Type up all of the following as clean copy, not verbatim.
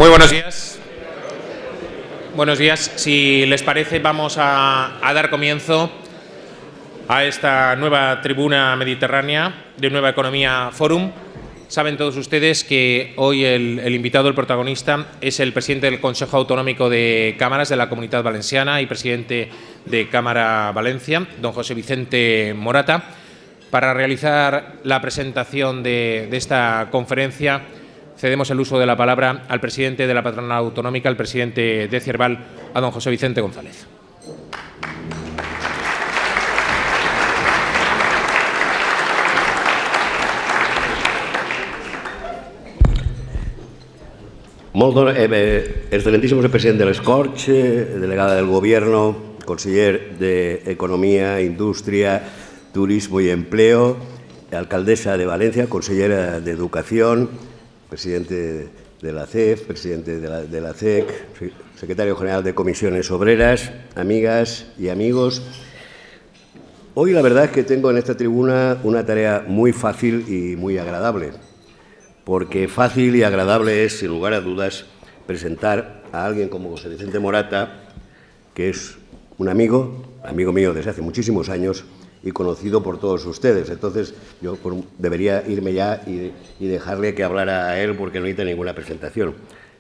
Muy buenos días. Buenos días. Si les parece, vamos a dar comienzo a esta nueva tribuna mediterránea de Nueva Economía Forum. Saben todos ustedes que hoy el invitado, el protagonista, es el presidente del Consejo Autonómico de Cámaras de la Comunidad Valenciana y presidente de Cámara Valencia, don José Vicente Morata. Para realizar la presentación de esta conferencia, cedemos el uso de la palabra al presidente de la patronal autonómica, el presidente de Cierval, a don José Vicente González. Excelentísimo presidente de l'Escorch, delegada del Gobierno, conseller de Economía, Industria, Turismo y Empleo, alcaldesa de Valencia, consellera de Educación, presidente de la CEF, presidente de la CEC, secretario general de Comisiones Obreras, amigas y amigos. Hoy la verdad es que tengo en esta tribuna una tarea muy fácil y muy agradable, porque fácil y agradable es, sin lugar a dudas, presentar a alguien como José Vicente Morata, que es un amigo mío desde hace muchísimos años y conocido por todos ustedes. Entonces, yo debería irme ya y dejarle que hablara a él porque no necesita ninguna presentación.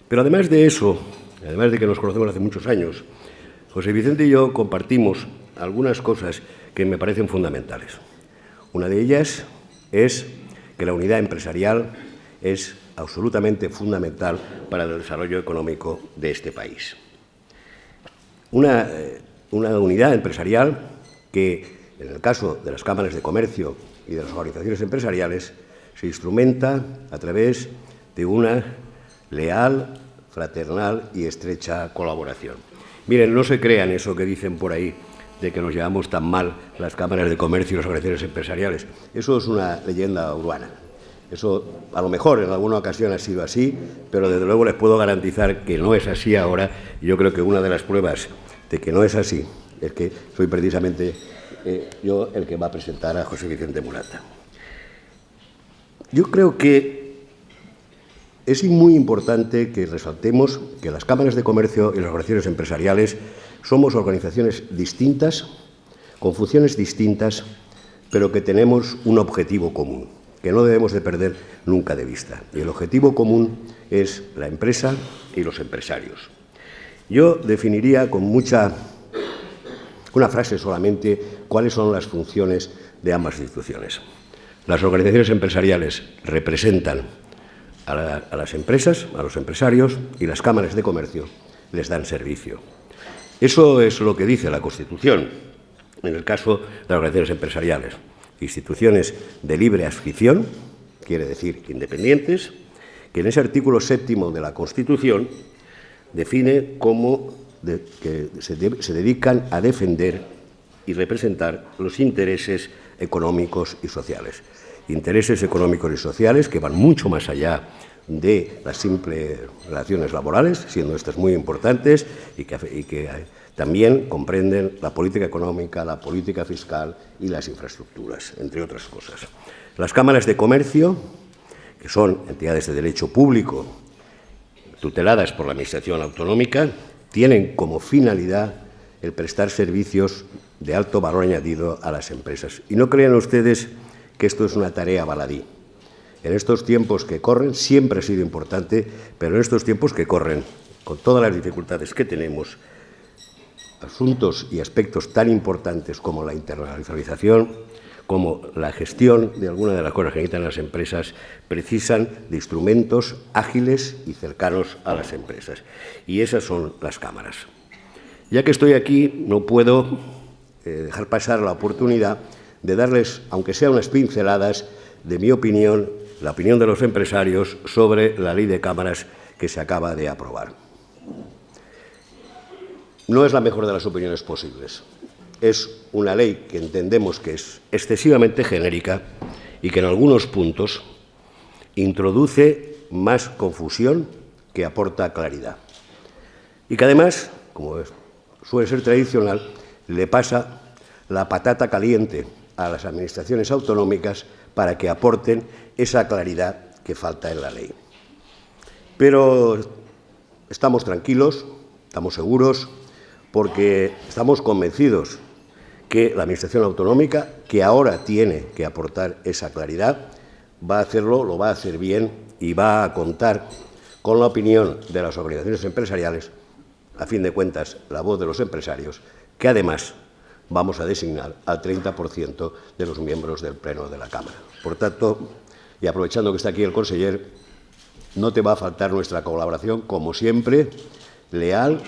Pero además de eso, además de que nos conocemos hace muchos años, José Vicente y yo compartimos algunas cosas que me parecen fundamentales. Una de ellas es que la unidad empresarial es absolutamente fundamental para el desarrollo económico de este país. Una unidad empresarial que, en el caso de las cámaras de comercio y de las organizaciones empresariales, se instrumenta a través de una leal, fraternal y estrecha colaboración. Miren, no se crean eso que dicen por ahí de que nos llevamos tan mal las cámaras de comercio y las organizaciones empresariales. Eso es una leyenda urbana. Eso, a lo mejor, en alguna ocasión ha sido así, pero desde luego les puedo garantizar que no es así ahora. Y yo creo que una de las pruebas de que no es así es que soy precisamente yo el que va a presentar a José Vicente Morata. Yo creo que es muy importante que resaltemos que las cámaras de comercio y las organizaciones empresariales somos organizaciones distintas, con funciones distintas, pero que tenemos un objetivo común, que no debemos de perder nunca de vista. Y el objetivo común es la empresa y los empresarios. Yo definiría con una frase solamente cuáles son las funciones de ambas instituciones. Las organizaciones empresariales representan a las empresas, a los empresarios, y las cámaras de comercio les dan servicio. Eso es lo que dice la Constitución en el caso de las organizaciones empresariales. Instituciones de libre adscripción, quiere decir independientes, que en ese artículo 7º de la Constitución define que se dedican a defender y representar los intereses económicos y sociales. Intereses económicos y sociales que van mucho más allá de las simples relaciones laborales, siendo estas muy importantes y que también comprenden la política económica, la política fiscal y las infraestructuras, entre otras cosas. Las cámaras de comercio, que son entidades de derecho público tuteladas por la Administración autonómica, tienen como finalidad el prestar servicios de alto valor añadido a las empresas. Y no crean ustedes que esto es una tarea baladí. En estos tiempos que corren, siempre ha sido importante, pero en estos tiempos que corren, con todas las dificultades que tenemos, asuntos y aspectos tan importantes como la internacionalización, como la gestión de algunas de las cosas que necesitan las empresas, precisan de instrumentos ágiles y cercanos a las empresas. Y esas son las cámaras. Ya que estoy aquí, no puedo dejar pasar la oportunidad de darles, aunque sea unas pinceladas, de mi opinión, la opinión de los empresarios sobre la ley de cámaras que se acaba de aprobar. No es la mejor de las opiniones posibles. Es una ley que entendemos que es excesivamente genérica y que en algunos puntos introduce más confusión que aporta claridad. Y que además, como suele ser tradicional, le pasa la patata caliente a las administraciones autonómicas para que aporten esa claridad que falta en la ley. Pero estamos tranquilos, estamos seguros, porque estamos convencidos que la Administración autonómica, que ahora tiene que aportar esa claridad, va a hacerlo, lo va a hacer bien y va a contar con la opinión de las organizaciones empresariales, a fin de cuentas, la voz de los empresarios, que además vamos a designar al 30% de los miembros del Pleno de la Cámara. Por tanto, y aprovechando que está aquí el conseller, no te va a faltar nuestra colaboración, como siempre, leal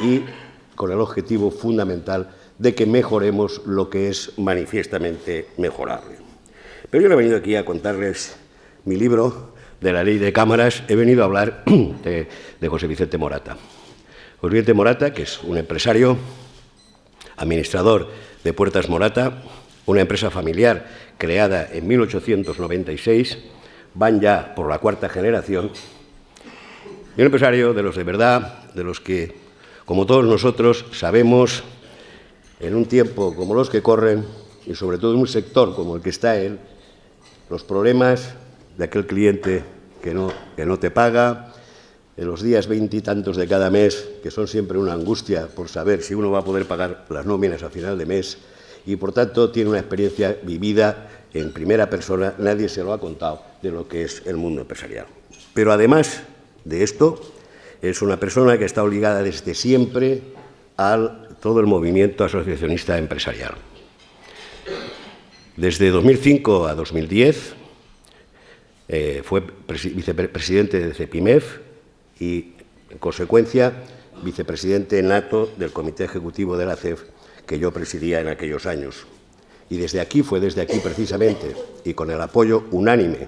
y con el objetivo fundamental de que mejoremos lo que es manifiestamente mejorable. Pero yo no he venido aquí a contarles mi libro de la Ley de Cámaras, he venido a hablar de José Vicente Morata. José Vicente Morata, que es un empresario, administrador de Puertas Morata, una empresa familiar creada en 1896, van ya por la cuarta generación, y un empresario de los de verdad, de los que, como todos nosotros, sabemos, en un tiempo como los que corren, y sobre todo en un sector como el que está él, los problemas de aquel cliente que no te paga, en los días 20 y tantos de cada mes, que son siempre una angustia por saber si uno va a poder pagar las nóminas a final de mes, y por tanto tiene una experiencia vivida en primera persona, nadie se lo ha contado, de lo que es el mundo empresarial. Pero además de esto, es una persona que está obligada desde siempre a todo el movimiento asociacionista empresarial. Desde 2005 a 2010 fue vicepresidente de CEPIMEF y, en consecuencia, vicepresidente nato del Comité Ejecutivo de la CEF, que yo presidía en aquellos años. Y desde aquí, fue desde aquí precisamente, y con el apoyo unánime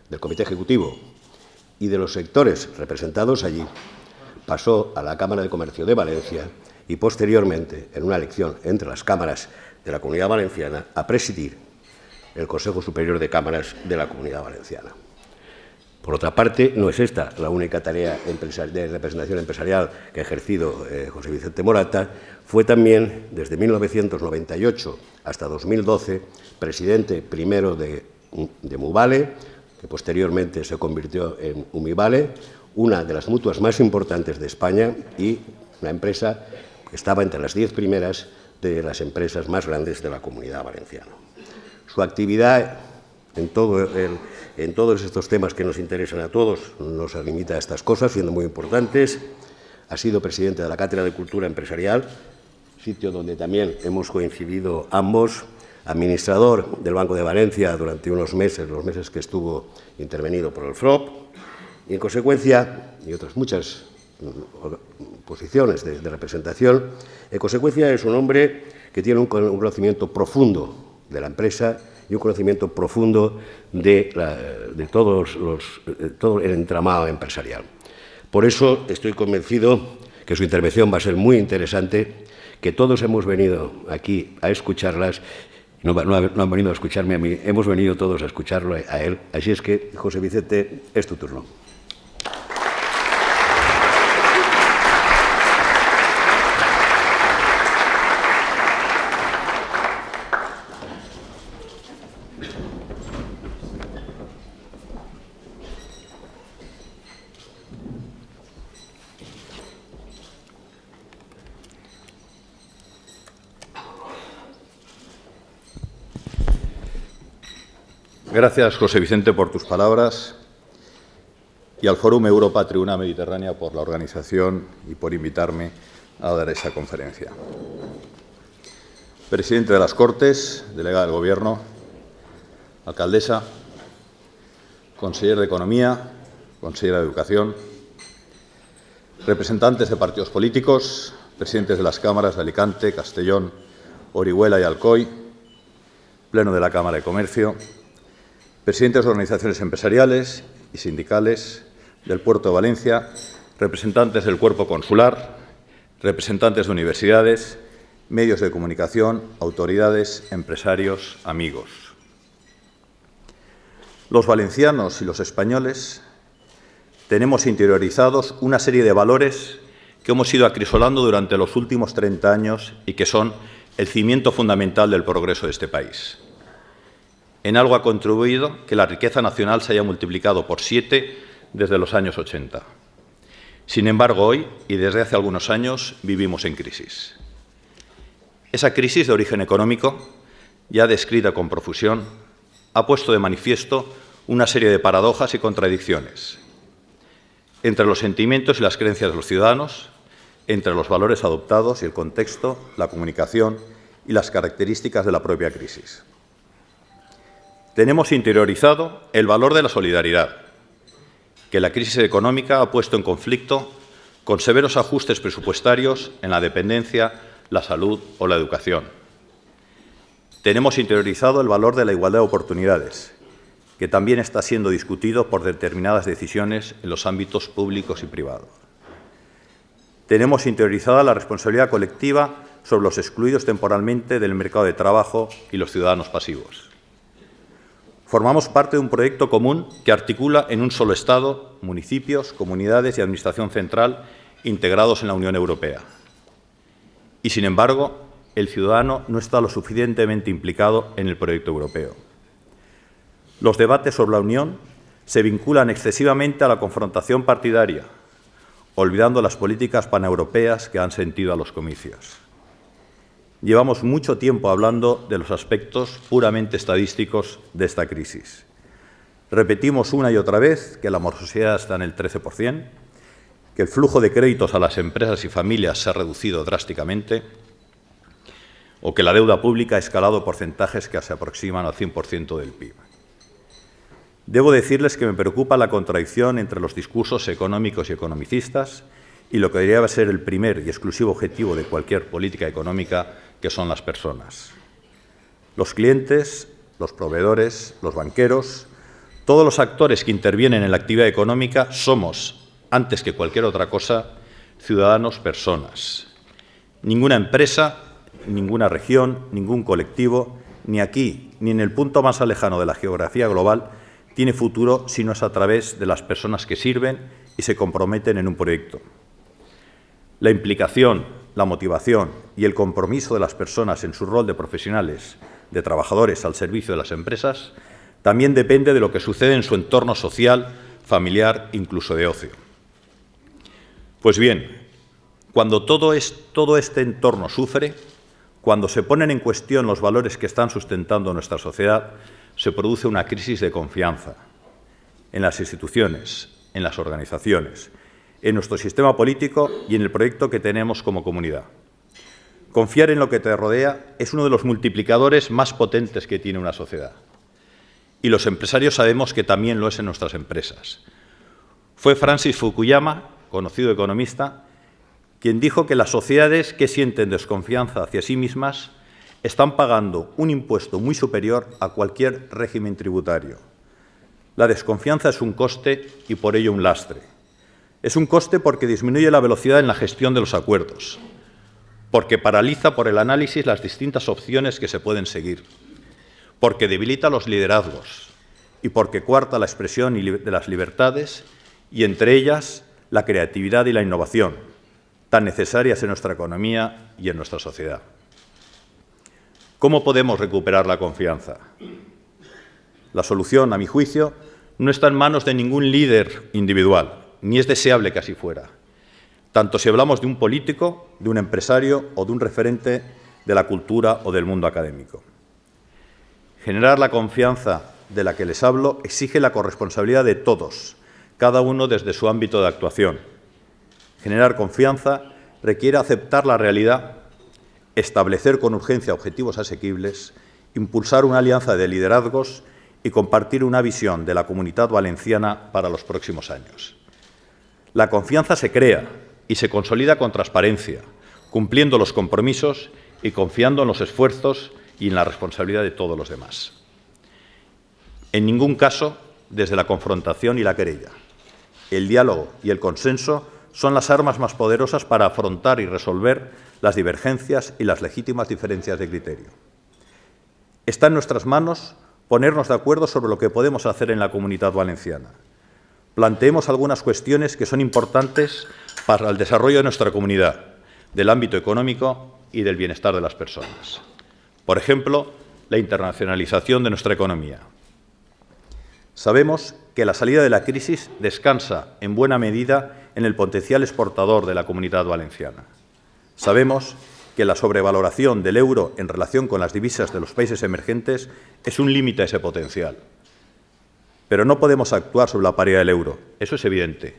del Comité Ejecutivo y de los sectores representados allí, pasó a la Cámara de Comercio de Valencia y, posteriormente, en una elección entre las cámaras de la Comunidad Valenciana, a presidir el Consejo Superior de Cámaras de la Comunidad Valenciana. Por otra parte, no es esta la única tarea de representación empresarial que ha ejercido José Vicente Morata. Fue también, desde 1998 hasta 2012, presidente primero de Mubale, que posteriormente se convirtió en Umivale, una de las mutuas más importantes de España y una empresa que estaba entre las 10 primeras de las empresas más grandes de la Comunidad Valenciana. Su actividad en todos estos temas que nos interesan a todos no se limita a estas cosas, siendo muy importantes. Ha sido presidente de la Cátedra de Cultura Empresarial, sitio donde también hemos coincidido ambos, administrador del Banco de Valencia durante unos meses, los meses que estuvo intervenido por el FROP, y en consecuencia, y otras muchas posiciones de representación, en consecuencia es un hombre que tiene un conocimiento profundo de la empresa y un conocimiento profundo de todo el entramado empresarial. Por eso estoy convencido que su intervención va a ser muy interesante, que todos hemos venido aquí a escucharlas, no han venido a escucharme a mí, hemos venido todos a escucharlo a él. Así es que, José Vicente, es tu turno. Gracias, José Vicente, por tus palabras y al Fórum Europa Tribuna Mediterránea por la organización y por invitarme a dar esa conferencia. Presidente de las Cortes, delegada del Gobierno, alcaldesa, conseller de Economía, consellera de Educación, representantes de partidos políticos, presidentes de las cámaras de Alicante, Castellón, Orihuela y Alcoy, Pleno de la Cámara de Comercio, presidentes de organizaciones empresariales y sindicales del Puerto de Valencia, representantes del cuerpo consular, representantes de universidades, medios de comunicación, autoridades, empresarios, amigos. Los valencianos y los españoles tenemos interiorizados una serie de valores que hemos ido acrisolando durante los últimos 30 años y que son el cimiento fundamental del progreso de este país. En algo ha contribuido que la riqueza nacional se haya multiplicado por 7 desde los años 80. Sin embargo, hoy, y desde hace algunos años, vivimos en crisis. Esa crisis de origen económico, ya descrita con profusión, ha puesto de manifiesto una serie de paradojas y contradicciones entre los sentimientos y las creencias de los ciudadanos, entre los valores adoptados y el contexto, la comunicación y las características de la propia crisis. Tenemos interiorizado el valor de la solidaridad, que la crisis económica ha puesto en conflicto con severos ajustes presupuestarios en la dependencia, la salud o la educación. Tenemos interiorizado el valor de la igualdad de oportunidades, que también está siendo discutido por determinadas decisiones en los ámbitos públicos y privados. Tenemos interiorizada la responsabilidad colectiva sobre los excluidos temporalmente del mercado de trabajo y los ciudadanos pasivos. Formamos parte de un proyecto común que articula en un solo Estado municipios, comunidades y Administración central integrados en la Unión Europea. Y, sin embargo, el ciudadano no está lo suficientemente implicado en el proyecto europeo. Los debates sobre la Unión se vinculan excesivamente a la confrontación partidaria, olvidando las políticas paneuropeas que han sentido a los comicios. Llevamos mucho tiempo hablando de los aspectos puramente estadísticos de esta crisis. Repetimos una y otra vez que la morosidad está en el 13%, que el flujo de créditos a las empresas y familias se ha reducido drásticamente o que la deuda pública ha escalado porcentajes que se aproximan al 100% del PIB. Debo decirles que me preocupa la contradicción entre los discursos económicos y economicistas y lo que debería ser el primer y exclusivo objetivo de cualquier política económica, que son las personas. Los clientes, los proveedores, los banqueros, todos los actores que intervienen en la actividad económica somos, antes que cualquier otra cosa, ciudadanos personas. Ninguna empresa, ninguna región, ningún colectivo, ni aquí ni en el punto más lejano de la geografía global, tiene futuro si no es a través de las personas que sirven y se comprometen en un proyecto. La implicación, la motivación y el compromiso de las personas en su rol de profesionales, de trabajadores al servicio de las empresas, también depende de lo que sucede en su entorno social, familiar, incluso de ocio. Pues bien, cuando todo este entorno sufre, cuando se ponen en cuestión los valores que están sustentando nuestra sociedad, se produce una crisis de confianza en las instituciones, en las organizaciones, en nuestro sistema político y en el proyecto que tenemos como comunidad. Confiar en lo que te rodea es uno de los multiplicadores más potentes que tiene una sociedad. Y los empresarios sabemos que también lo es en nuestras empresas. Fue Francis Fukuyama, conocido economista, quien dijo que las sociedades que sienten desconfianza hacia sí mismas están pagando un impuesto muy superior a cualquier régimen tributario. La desconfianza es un coste y por ello un lastre. Es un coste porque disminuye la velocidad en la gestión de los acuerdos, porque paraliza por el análisis las distintas opciones que se pueden seguir, porque debilita los liderazgos y porque coarta la expresión de las libertades y, entre ellas, la creatividad y la innovación, tan necesarias en nuestra economía y en nuestra sociedad. ¿Cómo podemos recuperar la confianza? La solución, a mi juicio, no está en manos de ningún líder individual, ni es deseable que así fuera, tanto si hablamos de un político, de un empresario o de un referente de la cultura o del mundo académico. Generar la confianza de la que les hablo exige la corresponsabilidad de todos, cada uno desde su ámbito de actuación. Generar confianza requiere aceptar la realidad, establecer con urgencia objetivos asequibles, impulsar una alianza de liderazgos y compartir una visión de la Comunitat Valenciana para los próximos años. La confianza se crea y se consolida con transparencia, cumpliendo los compromisos y confiando en los esfuerzos y en la responsabilidad de todos los demás. En ningún caso desde la confrontación y la querella. El diálogo y el consenso son las armas más poderosas para afrontar y resolver las divergencias y las legítimas diferencias de criterio. Está en nuestras manos ponernos de acuerdo sobre lo que podemos hacer en la Comunitat Valenciana. Planteemos algunas cuestiones que son importantes para el desarrollo de nuestra comunidad, del ámbito económico y del bienestar de las personas. Por ejemplo, la internacionalización de nuestra economía. Sabemos que la salida de la crisis descansa en buena medida en el potencial exportador de la Comunidad Valenciana. Sabemos que la sobrevaloración del euro en relación con las divisas de los países emergentes es un límite a ese potencial. Pero no podemos actuar sobre la paridad del euro, eso es evidente.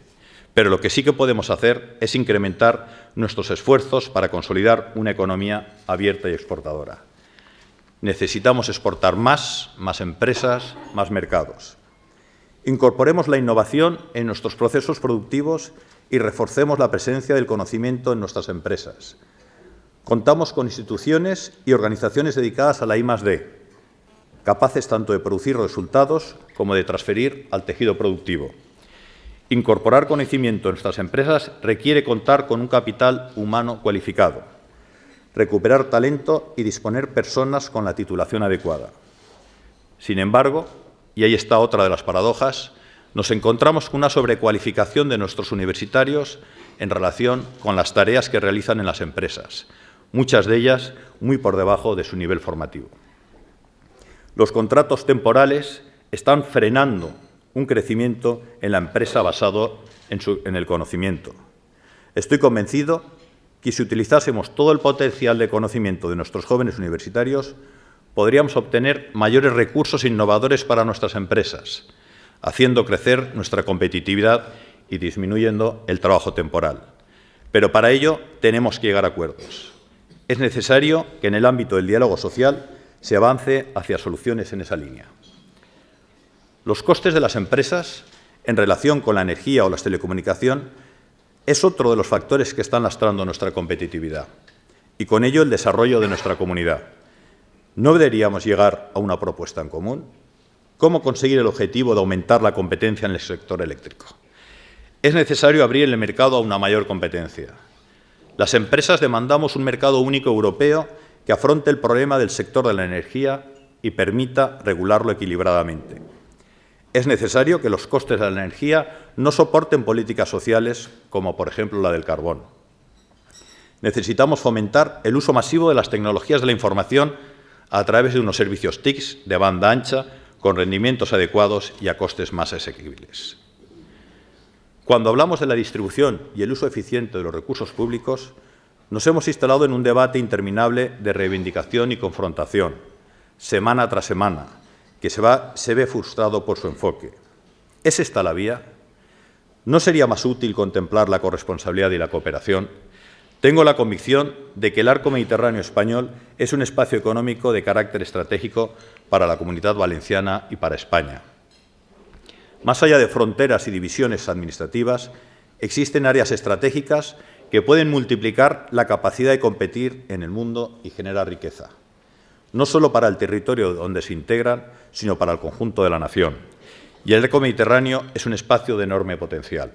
Pero lo que sí que podemos hacer es incrementar nuestros esfuerzos para consolidar una economía abierta y exportadora. Necesitamos exportar más empresas, más mercados. Incorporemos la innovación en nuestros procesos productivos y reforcemos la presencia del conocimiento en nuestras empresas. Contamos con instituciones y organizaciones dedicadas a la I+D, capaces tanto de producir resultados como de transferir al tejido productivo. Incorporar conocimiento en nuestras empresas requiere contar con un capital humano cualificado, recuperar talento y disponer personas con la titulación adecuada. Sin embargo, y ahí está otra de las paradojas, nos encontramos con una sobrecualificación de nuestros universitarios en relación con las tareas que realizan en las empresas, muchas de ellas muy por debajo de su nivel formativo. Los contratos temporales están frenando un crecimiento en la empresa basado en el conocimiento. Estoy convencido que si utilizásemos todo el potencial de conocimiento de nuestros jóvenes universitarios, podríamos obtener mayores recursos innovadores para nuestras empresas, haciendo crecer nuestra competitividad y disminuyendo el trabajo temporal. Pero para ello tenemos que llegar a acuerdos. Es necesario que en el ámbito del diálogo social se avance hacia soluciones en esa línea. Los costes de las empresas en relación con la energía o las telecomunicaciones es otro de los factores que están lastrando nuestra competitividad y con ello el desarrollo de nuestra comunidad. ¿No deberíamos llegar a una propuesta en común? ¿Cómo conseguir el objetivo de aumentar la competencia en el sector eléctrico? Es necesario abrir el mercado a una mayor competencia. Las empresas demandamos un mercado único europeo que afronte el problema del sector de la energía y permita regularlo equilibradamente. Es necesario que los costes de la energía no soporten políticas sociales como, por ejemplo, la del carbón. Necesitamos fomentar el uso masivo de las tecnologías de la información a través de unos servicios TICs de banda ancha con rendimientos adecuados y a costes más asequibles. Cuando hablamos de la distribución y el uso eficiente de los recursos públicos, nos hemos instalado en un debate interminable de reivindicación y confrontación, semana tras semana, que se ve frustrado por su enfoque. ¿Es esta la vía? ¿No sería más útil contemplar la corresponsabilidad y la cooperación? Tengo la convicción de que el arco mediterráneo español es un espacio económico de carácter estratégico para la Comunidad Valenciana y para España. Más allá de fronteras y divisiones administrativas, existen áreas estratégicas que pueden multiplicar la capacidad de competir en el mundo y generar riqueza, no solo para el territorio donde se integran, sino para el conjunto de la nación. Y el arco mediterráneo es un espacio de enorme potencial.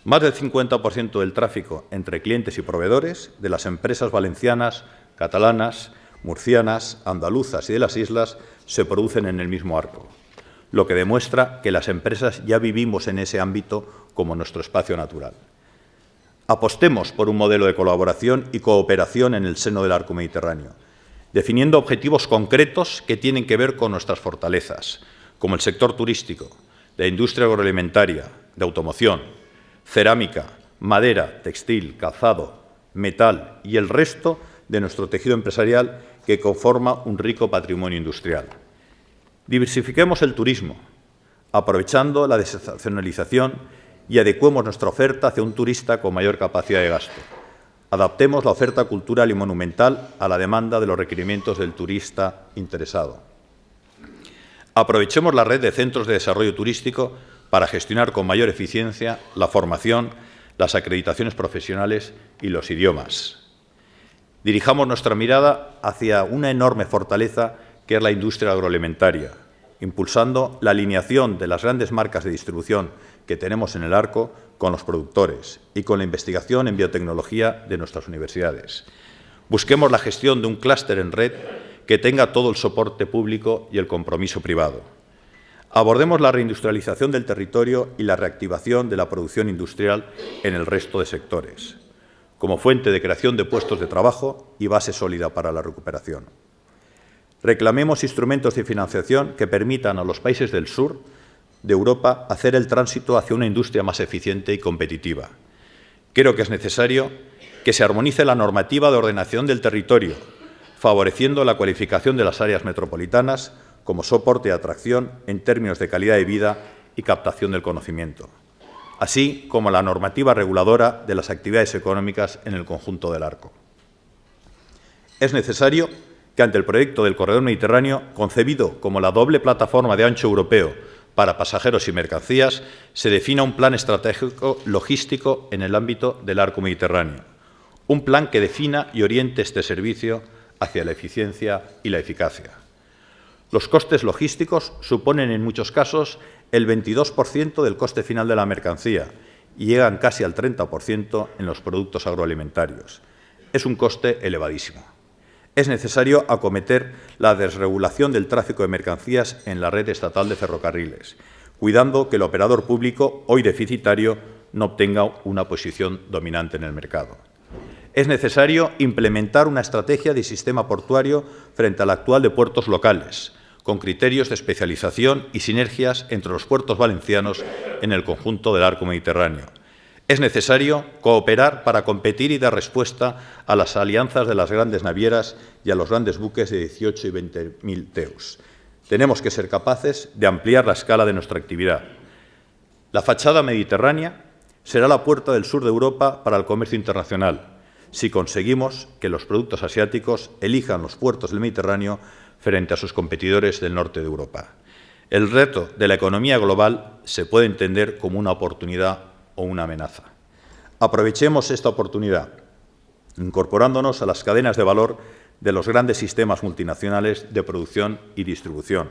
Más del 50% del tráfico entre clientes y proveedores de las empresas valencianas, catalanas, murcianas, andaluzas y de las islas se producen en el mismo arco, lo que demuestra que las empresas ya vivimos en ese ámbito como nuestro espacio natural. Apostemos por un modelo de colaboración y cooperación en el seno del arco mediterráneo, definiendo objetivos concretos que tienen que ver con nuestras fortalezas, como el sector turístico, la industria agroalimentaria, de automoción, cerámica, madera, textil, calzado, metal y el resto de nuestro tejido empresarial que conforma un rico patrimonio industrial. Diversifiquemos el turismo, aprovechando la desestacionalización y adecuemos nuestra oferta hacia un turista con mayor capacidad de gasto. Adaptemos la oferta cultural y monumental a la demanda de los requerimientos del turista interesado. Aprovechemos la red de centros de desarrollo turístico para gestionar con mayor eficiencia la formación, las acreditaciones profesionales y los idiomas. Dirijamos nuestra mirada hacia una enorme fortaleza que es la industria agroalimentaria, impulsando la alineación de las grandes marcas de distribución que tenemos en el arco con los productores y con la investigación en biotecnología de nuestras universidades. Busquemos la gestión de un clúster en red que tenga todo el soporte público y el compromiso privado. Abordemos la reindustrialización del territorio y la reactivación de la producción industrial en el resto de sectores, como fuente de creación de puestos de trabajo y base sólida para la recuperación. Reclamemos instrumentos de financiación que permitan a los países del sur de Europa hacer el tránsito hacia una industria más eficiente y competitiva. Creo que es necesario que se armonice la normativa de ordenación del territorio, favoreciendo la cualificación de las áreas metropolitanas como soporte de atracción en términos de calidad de vida y captación del conocimiento, así como la normativa reguladora de las actividades económicas en el conjunto del arco. Es necesario que ante el proyecto del Corredor Mediterráneo, concebido como la doble plataforma de ancho europeo para pasajeros y mercancías, se defina un plan estratégico logístico en el ámbito del arco mediterráneo, un plan que defina y oriente este servicio hacia la eficiencia y la eficacia. Los costes logísticos suponen en muchos casos el 22% del coste final de la mercancía y llegan casi al 30% en los productos agroalimentarios. Es un coste elevadísimo. Es necesario acometer la desregulación del tráfico de mercancías en la red estatal de ferrocarriles, cuidando que el operador público, hoy deficitario, no obtenga una posición dominante en el mercado. Es necesario implementar una estrategia de sistema portuario frente a la actual de puertos locales, con criterios de especialización y sinergias entre los puertos valencianos en el conjunto del arco mediterráneo. Es necesario cooperar para competir y dar respuesta a las alianzas de las grandes navieras y a los grandes buques de 18 y 20.000 TEUs. Tenemos que ser capaces de ampliar la escala de nuestra actividad. La fachada mediterránea será la puerta del sur de Europa para el comercio internacional, si conseguimos que los productos asiáticos elijan los puertos del Mediterráneo frente a sus competidores del norte de Europa. El reto de la economía global se puede entender como una oportunidad o una amenaza. Aprovechemos esta oportunidad, incorporándonos a las cadenas de valor de los grandes sistemas multinacionales de producción y distribución.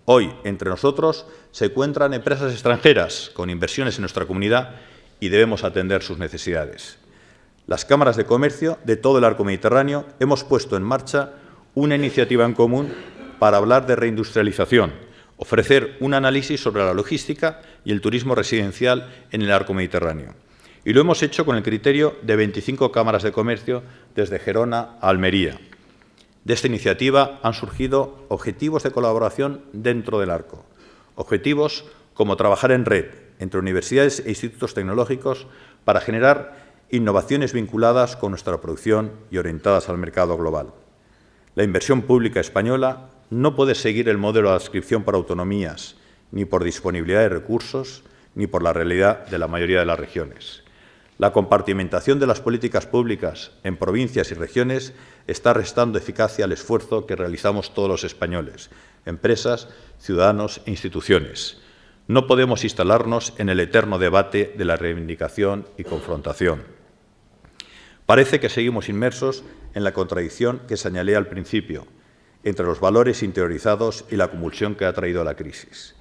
Hoy, entre nosotros, se encuentran empresas extranjeras con inversiones en nuestra comunidad y debemos atender sus necesidades. Las cámaras de comercio de todo el arco mediterráneo hemos puesto en marcha una iniciativa en común para hablar de reindustrialización, ofrecer un análisis sobre la logística y el turismo residencial en el arco mediterráneo. Y lo hemos hecho con el criterio de 25 cámaras de comercio desde Gerona a Almería. De esta iniciativa han surgido objetivos de colaboración dentro del arco. Objetivos como trabajar en red entre universidades e institutos tecnológicos para generar innovaciones vinculadas con nuestra producción y orientadas al mercado global. La inversión pública española no puede seguir el modelo de adscripción por autonomías, ni por disponibilidad de recursos, ni por la realidad de la mayoría de las regiones. La compartimentación de las políticas públicas en provincias y regiones está restando eficacia al esfuerzo que realizamos todos los españoles, empresas, ciudadanos e instituciones. No podemos instalarnos en el eterno debate de la reivindicación y confrontación. Parece que seguimos inmersos en la contradicción que señalé al principio, entre los valores interiorizados y la convulsión que ha traído la crisis,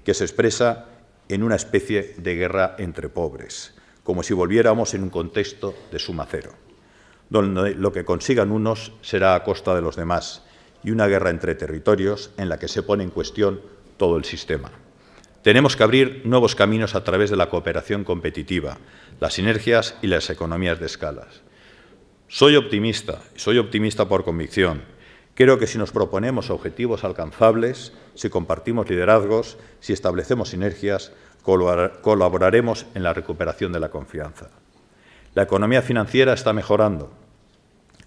que se expresa en una especie de guerra entre pobres, como si volviéramos en un contexto de suma cero, donde lo que consigan unos será a costa de los demás, y una guerra entre territorios en la que se pone en cuestión todo el sistema. Tenemos que abrir nuevos caminos a través de la cooperación competitiva, las sinergias y las economías de escalas. Soy optimista por convicción. Creo que si nos proponemos objetivos alcanzables, si compartimos liderazgos, si establecemos sinergias, colaboraremos en la recuperación de la confianza. La economía financiera está mejorando.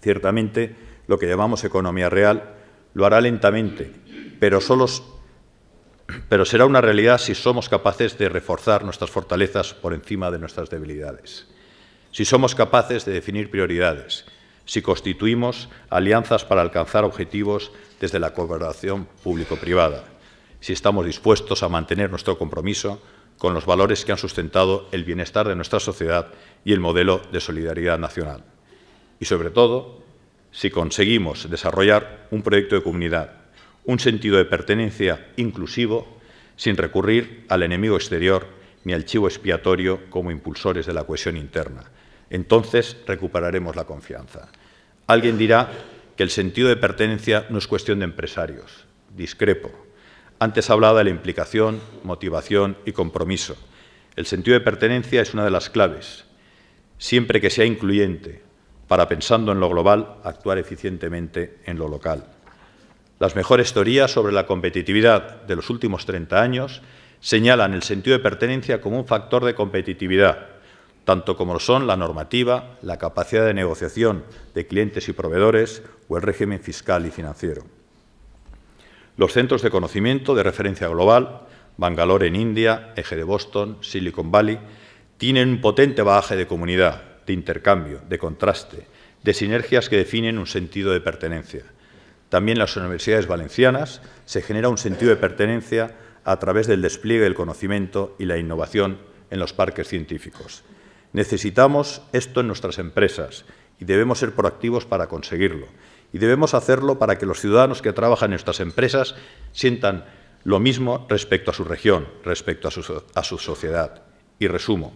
Ciertamente, lo que llamamos economía real lo hará lentamente, pero será una realidad si somos capaces de reforzar nuestras fortalezas por encima de nuestras debilidades, si somos capaces de definir prioridades, si constituimos alianzas para alcanzar objetivos desde la colaboración público-privada, si estamos dispuestos a mantener nuestro compromiso con los valores que han sustentado el bienestar de nuestra sociedad y el modelo de solidaridad nacional. Y, sobre todo, si conseguimos desarrollar un proyecto de comunidad, un sentido de pertenencia inclusivo, sin recurrir al enemigo exterior ni al chivo expiatorio como impulsores de la cohesión interna. Entonces recuperaremos la confianza. Alguien dirá que el sentido de pertenencia no es cuestión de empresarios. Discrepo. Antes hablaba de la implicación, motivación y compromiso. El sentido de pertenencia es una de las claves, siempre que sea incluyente, para, pensando en lo global, actuar eficientemente en lo local. Las mejores teorías sobre la competitividad de los últimos 30 años señalan el sentido de pertenencia como un factor de competitividad, tanto como lo son la normativa, la capacidad de negociación de clientes y proveedores o el régimen fiscal y financiero. Los centros de conocimiento de referencia global, Bangalore en India, Eje de Boston, Silicon Valley, tienen un potente bagaje de comunidad, de intercambio, de contraste, de sinergias que definen un sentido de pertenencia. También en las universidades valencianas se genera un sentido de pertenencia a través del despliegue del conocimiento y la innovación en los parques científicos. Necesitamos esto en nuestras empresas y debemos ser proactivos para conseguirlo. Y debemos hacerlo para que los ciudadanos que trabajan en nuestras empresas sientan lo mismo respecto a su región, respecto a su sociedad. Y resumo.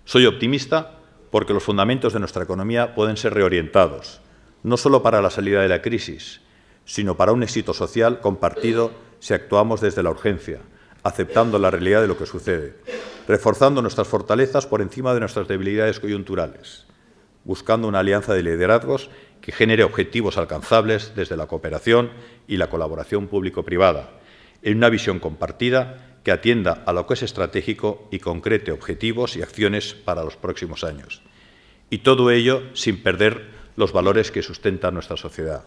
Soy optimista porque los fundamentos de nuestra economía pueden ser reorientados, no solo para la salida de la crisis, sino para un éxito social compartido si actuamos desde la urgencia, aceptando la realidad de lo que sucede, reforzando nuestras fortalezas por encima de nuestras debilidades coyunturales, buscando una alianza de liderazgos que genere objetivos alcanzables desde la cooperación y la colaboración público-privada, en una visión compartida que atienda a lo que es estratégico y concrete objetivos y acciones para los próximos años. Y todo ello sin perder los valores que sustentan nuestra sociedad.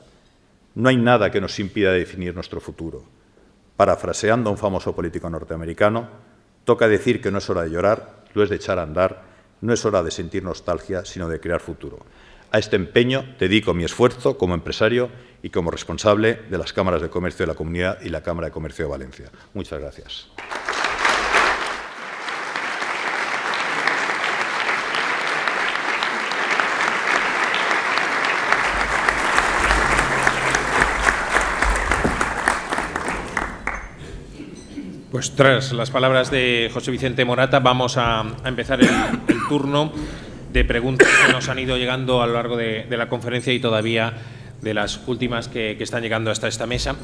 No hay nada que nos impida definir nuestro futuro. Parafraseando a un famoso político norteamericano, toca decir que no es hora de llorar, lo es de echar a andar, no es hora de sentir nostalgia, sino de crear futuro. A este empeño dedico mi esfuerzo como empresario y como responsable de las cámaras de comercio de la Comunidad y la Cámara de Comercio de Valencia. Muchas gracias. Pues tras las palabras de José Vicente Morata vamos a empezar el turno de preguntas que nos han ido llegando a lo largo de la conferencia y todavía de las últimas que están llegando hasta esta mesa.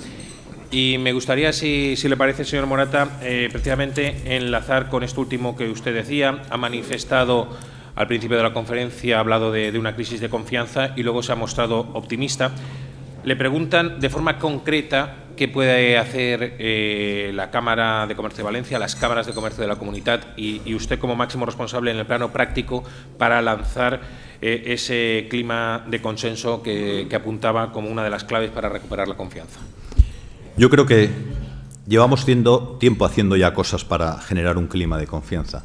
Y me gustaría, si le parece, señor Morata, precisamente enlazar con esto último que usted decía. Ha manifestado al principio de la conferencia, ha hablado de una crisis de confianza y luego se ha mostrado optimista. Le preguntan de forma concreta qué puede hacer la Cámara de Comercio de Valencia, las cámaras de comercio de la Comunidad y usted como máximo responsable en el plano práctico para lanzar ese clima de consenso que apuntaba como una de las claves para recuperar la confianza. Yo creo que llevamos tiempo haciendo ya cosas para generar un clima de confianza.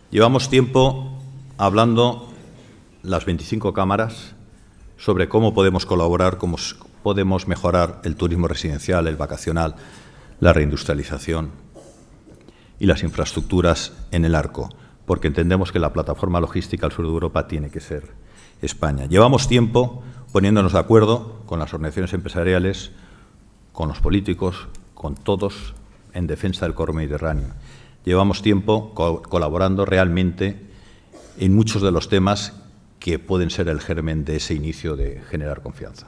Llevamos tiempo hablando las 25 cámaras sobre cómo podemos colaborar, cómo podemos mejorar el turismo residencial, el vacacional, la reindustrialización y las infraestructuras en el arco, porque entendemos que la plataforma logística al sur de Europa tiene que ser España. Llevamos tiempo poniéndonos de acuerdo con las organizaciones empresariales, con los políticos, con todos en defensa del corredor mediterráneo. Llevamos tiempo colaborando realmente en muchos de los temas que pueden ser el germen de ese inicio de generar confianza.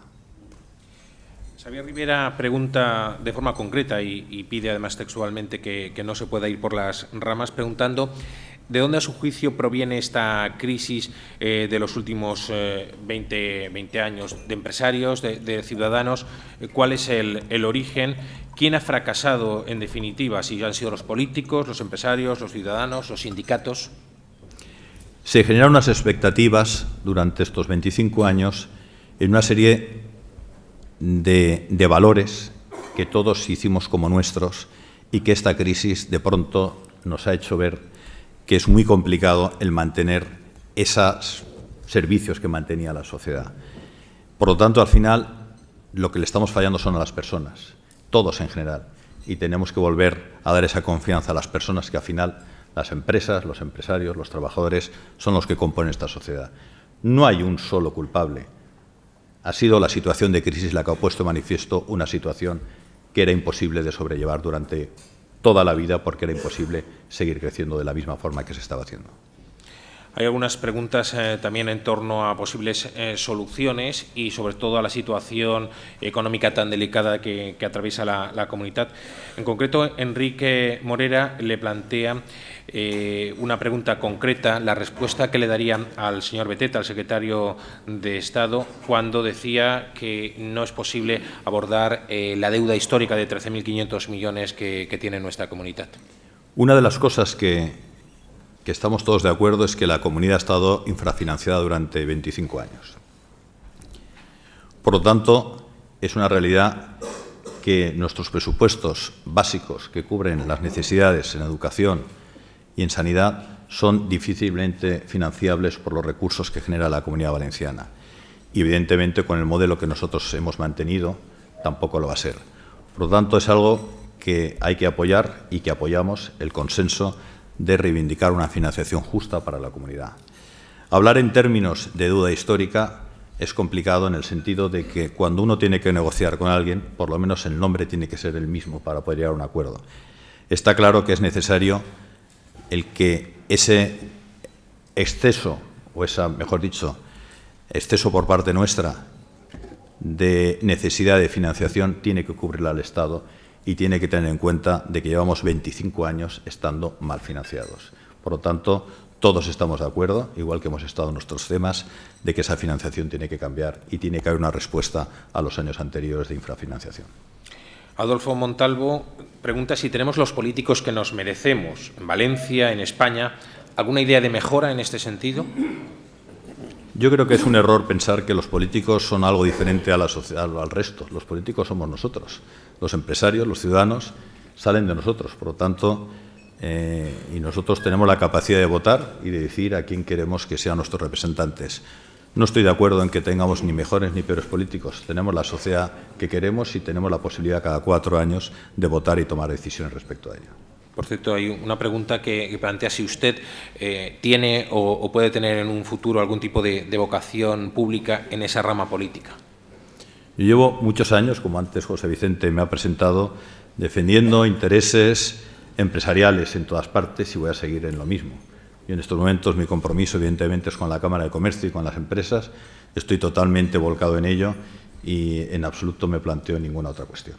Xavier Rivera pregunta de forma concreta y pide además textualmente que no se pueda ir por las ramas, preguntando ¿de dónde a su juicio proviene esta crisis de los últimos 20 años de empresarios, de ciudadanos? ¿Cuál es el origen? ¿Quién ha fracasado en definitiva? ¿Si han sido los políticos, los empresarios, los ciudadanos, los sindicatos? Se generaron unas expectativas durante estos 25 años en una serie de valores que todos hicimos como nuestros y que esta crisis de pronto nos ha hecho ver que es muy complicado el mantener esos servicios que mantenía la sociedad. Por lo tanto, al final, lo que le estamos fallando son a las personas, todos en general, y tenemos que volver a dar esa confianza a las personas que al final las empresas, los empresarios, los trabajadores son los que componen esta sociedad. No hay un solo culpable. Ha sido la situación de crisis la que ha puesto de manifiesto una situación que era imposible de sobrellevar durante toda la vida porque era imposible seguir creciendo de la misma forma que se estaba haciendo. Hay algunas preguntas también en torno a posibles soluciones y, sobre todo, a la situación económica tan delicada que atraviesa la comunidad. En concreto, Enrique Morera le plantea una pregunta concreta, la respuesta que le daría al señor Beteta, al secretario de Estado, cuando decía que no es posible abordar la deuda histórica de 13.500 millones que tiene nuestra comunidad. Una de las cosas que estamos todos de acuerdo es que la comunidad ha estado infrafinanciada durante 25 años. Por lo tanto, es una realidad que nuestros presupuestos básicos que cubren las necesidades en educación y en sanidad son difícilmente financiables por los recursos que genera la Comunidad Valenciana. Y, evidentemente, con el modelo que nosotros hemos mantenido, tampoco lo va a ser. Por lo tanto, es algo que hay que apoyar y que apoyamos el consenso de reivindicar una financiación justa para la comunidad. Hablar en términos de deuda histórica es complicado en el sentido de que cuando uno tiene que negociar con alguien, por lo menos el nombre tiene que ser el mismo para poder llegar a un acuerdo. Está claro que es necesario el que ese exceso, o esa, mejor dicho, exceso por parte nuestra de necesidad de financiación tiene que cubrirla al Estado y tiene que tener en cuenta de que llevamos 25 años estando mal financiados. Por lo tanto, todos estamos de acuerdo, igual que hemos estado en nuestros temas, de que esa financiación tiene que cambiar y tiene que haber una respuesta a los años anteriores de infrafinanciación. Adolfo Montalvo pregunta si tenemos los políticos que nos merecemos en Valencia, en España. ¿Alguna idea de mejora en este sentido? Yo creo que es un error pensar que los políticos son algo diferente a la sociedad, al resto. Los políticos somos nosotros. Los empresarios, los ciudadanos, salen de nosotros. Por lo tanto, y nosotros tenemos la capacidad de votar y de decir a quién queremos que sean nuestros representantes. No estoy de acuerdo en que tengamos ni mejores ni peores políticos. Tenemos la sociedad que queremos y tenemos la posibilidad cada 4 años de votar y tomar decisiones respecto a ella. Por cierto, hay una pregunta que plantea si usted tiene o puede tener en un futuro algún tipo de vocación pública en esa rama política. Yo llevo muchos años, como antes José Vicente me ha presentado, defendiendo intereses empresariales en todas partes y voy a seguir en lo mismo. Y en estos momentos mi compromiso, evidentemente, es con la Cámara de Comercio y con las empresas. Estoy totalmente volcado en ello y en absoluto me planteo ninguna otra cuestión.